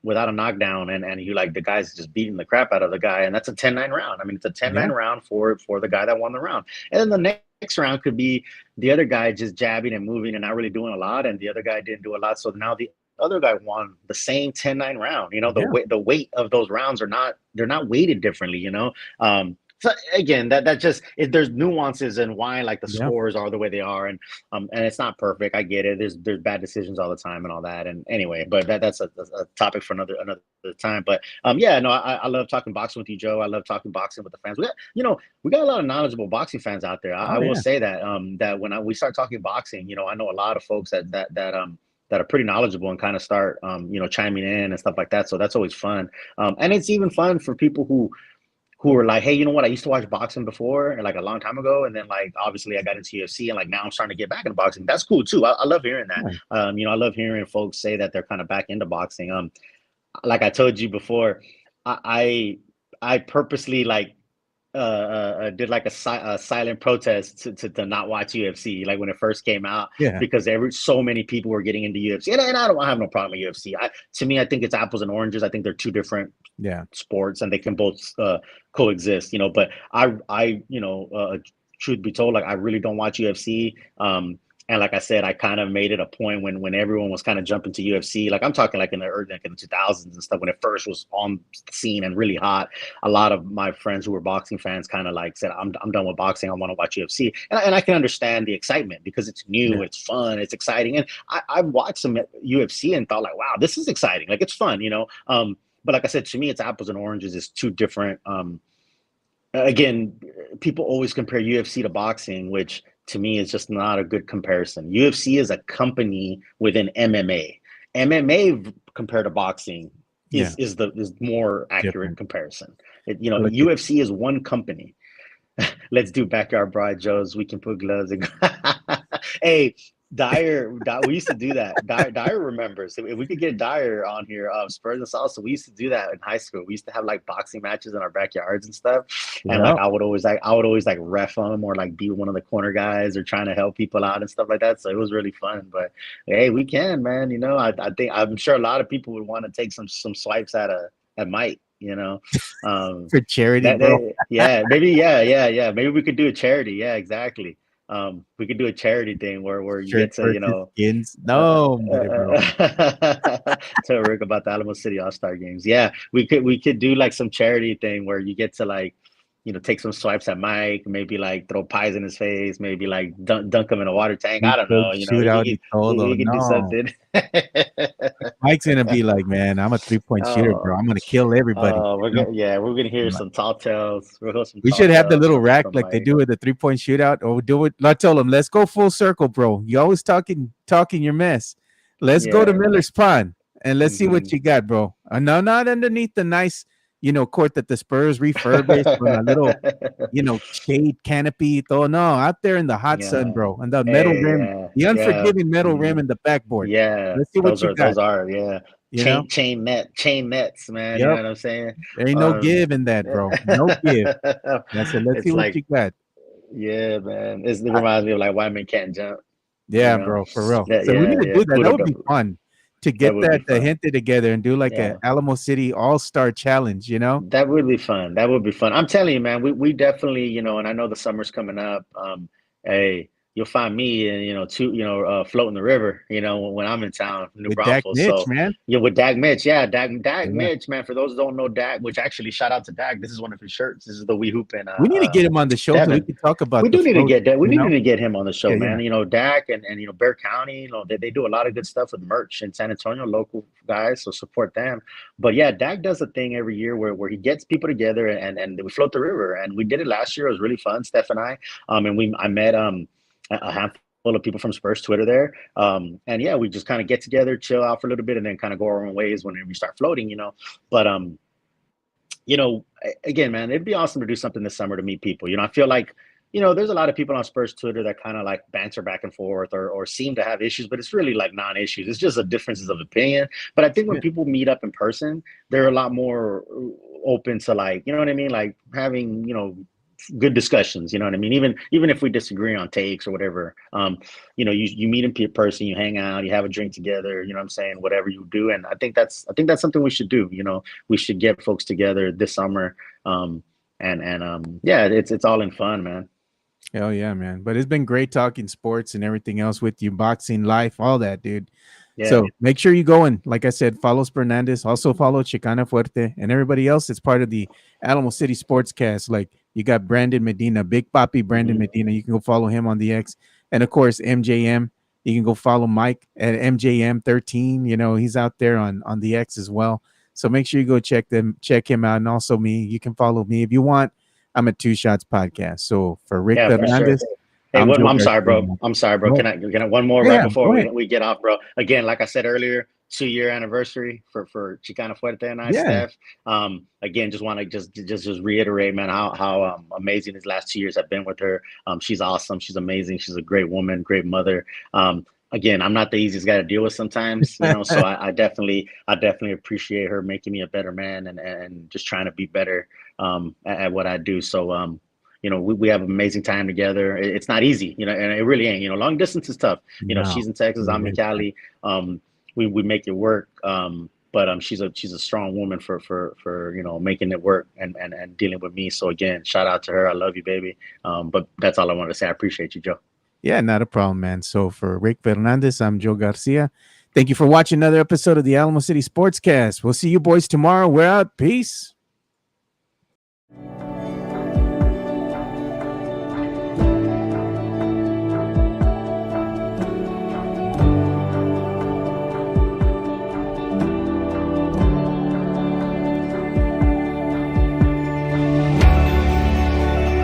without a knockdown, and you like the guy's just beating the crap out of the guy, and that's a 10-9 round. I mean, it's a 10-9 Yeah, round for the guy that won the round, and then the next round could be the other guy just jabbing and moving and not really doing a lot, and the other guy didn't do a lot, so now the other guy won the same 10-9 round. yeah, The weight of those rounds they're not weighted differently. So again, that just there's nuances in why like the yeah. scores are the way they are, and it's not perfect. I get it. There's bad decisions all the time and all that. And anyway, but that's a topic for another time. But yeah, no, I love talking boxing with you, Joe. I love talking boxing with the fans. We got a lot of knowledgeable boxing fans out there. I Oh will yeah, say that that when we start talking boxing, I know a lot of folks that are pretty knowledgeable and kind of start chiming in and stuff like that, so that's always fun. And it's even fun for people who are like, hey, you know what, I used to watch boxing before, like a long time ago, and then like obviously I got into UFC, and like now I'm starting to get back into boxing. That's cool too. I love hearing that. yeah. I love hearing folks say that they're kind of back into boxing. Like I told you before, I purposely like did like a silent protest to not watch UFC like when it first came out, Yeah. because so many people were getting into UFC, and I don't have no problem with UFC. To me, I think it's apples and oranges. I think they're two different Yeah. sports and they can both coexist. But I truth be told, like I really don't watch UFC. And like I said, I kind of made it a point when everyone was kind of jumping to UFC. Like I'm talking like in the early, like in the 2000s and stuff, when it first was on the scene and really hot. A lot of my friends who were boxing fans kind of like said, I'm done with boxing. I want to watch UFC. And I can understand the excitement because it's new, it's fun, it's exciting. And I watched some UFC and thought like, wow, this is exciting. Like it's fun, you know? But like I said, to me, it's apples and oranges. It's two different, again, people always compare UFC to boxing, which to me is just not a good comparison. UFC is a company within MMA. MMA compared to boxing is more accurate comparison. UFC is one company. Let's do backyard bride Joes. We can put gloves and hey, Dyer, we used to do that. Dyer remembers. If we could get Dyer on here, Spurs and Salsa, we used to do that in high school. We used to have like boxing matches in our backyards and stuff. And like I would always like ref them or like be one of the corner guys or trying to help people out and stuff like that. So it was really fun. But hey, we can, man. You know, I think I'm sure a lot of people would want to take some swipes at Mike. You know, for charity, bro. Maybe maybe we could do a charity. Yeah, exactly. We could do a charity thing where you get to, you know, skins. Tell Rick about the Alamo City All-Star games. Yeah, we could do like some charity thing where you get to like, you know, take some swipes at Mike, maybe like throw pies in his face, maybe like dunk him in a water tank. I don't know. You know, we could do something. Mike's gonna be like, man, I'm a 3-point shooter, bro. I'm gonna kill everybody. We're gonna hear some tall tales. We should have the little rack like they do with the 3-point shootout, or do it. I told him, let's go full circle, bro. You always talking your mess. Let's go to Miller's Pond and let's see what you got, bro. No, not underneath the nice, you know, court that the Spurs refurbished with a little, you know, shade canopy. Though no, out there in the hot sun, bro, and the metal rim, the unforgiving metal rim and the backboard. Yeah, let's see what you got. Those are chain nets, man. You know what I'm saying? There ain't no give in that, bro. No give. I said, let's see what you got. Yeah, man. It reminds me of like White Men Can't Jump. Yeah, bro, for real. So we need to do that. That would be fun to get that gente together and do like a Alamo City All-Star Challenge, you know? That would be fun. I'm telling you, man, we definitely, you know, and I know the summer's coming up. Hey, you'll find me and floating the river, you know, when I'm in town, New Braunfels. So man. Yeah, with Dak Mitch. Yeah, Dak Mitch, man. For those who don't know Dak, which actually shout out to Dak. This is one of his shirts. This is the We Hoopin'. We need to get him on the show so we can talk about We need to get that. We need to get him on the show, man. You know, Dak and you know, Bear County, you know, they do a lot of good stuff with merch in San Antonio, local guys, so support them. But yeah, Dak does a thing every year where he gets people together and we float the river. And we did it last year. It was really fun, Steph and I. And I met a handful of people from Spurs Twitter there. And yeah, we just kind of get together, chill out for a little bit, and then kind of go our own ways when we start floating, you know. But you know, again, man, it'd be awesome to do something this summer to meet people. You know, I feel like, you know, there's a lot of people on Spurs Twitter that kind of like banter back and forth or seem to have issues, but it's really like non-issues. It's just a differences of opinion. But I think when people meet up in person, they're a lot more open to like, you know what I mean? Like having, you know, good discussions, you know what I mean? Even if we disagree on takes or whatever, you know, you meet in person, you hang out, you have a drink together, you know what I'm saying, whatever you do. And I think that's something we should do. You know, we should get folks together this summer. Yeah, it's all in fun, man. Hell yeah, man. But it's been great talking sports and everything else with you, boxing, life, all that, dude. Yeah. So make sure you go and, like I said, follow Fernandez, also follow Chicana Fuerte and everybody else that's part of the Alamo City Sportscast. Like you got Brandon Medina, Big Papi Brandon Medina. You can go follow him on the X. And of course, MJM. You can go follow Mike at MJM13. You know, he's out there on the X as well. So make sure you go check him out. And also me, you can follow me if you want. I'm at Two Shots Podcast. So for Rick Fernandez. Sure. Hey, I'm sorry, bro. Can I one more right before we get off, bro? Again, like I said earlier, 2-year anniversary for Chicana Fuerte and I, Steph. Again, just want to just reiterate, man, how amazing these last 2 years have been with her. She's awesome. She's amazing. She's a great woman, great mother. Again, I'm not the easiest guy to deal with sometimes, you know, so I definitely appreciate her making me a better man and just trying to be better at what I do. So, you know, we have an amazing time together. It's not easy, you know, and it really ain't. You know, long distance is tough. You know, she's in Texas, I'm in Cali. We make it work. But she's a strong woman for you know, making it work and dealing with me. So again, shout out to her. I love you, baby. But that's all I wanted to say. I appreciate you, Joe. Yeah, not a problem, man. So for Rick Fernandez, I'm Joe Garcia. Thank you for watching another episode of the Alamo City Sportscast. We'll see you boys tomorrow. We're out. Peace.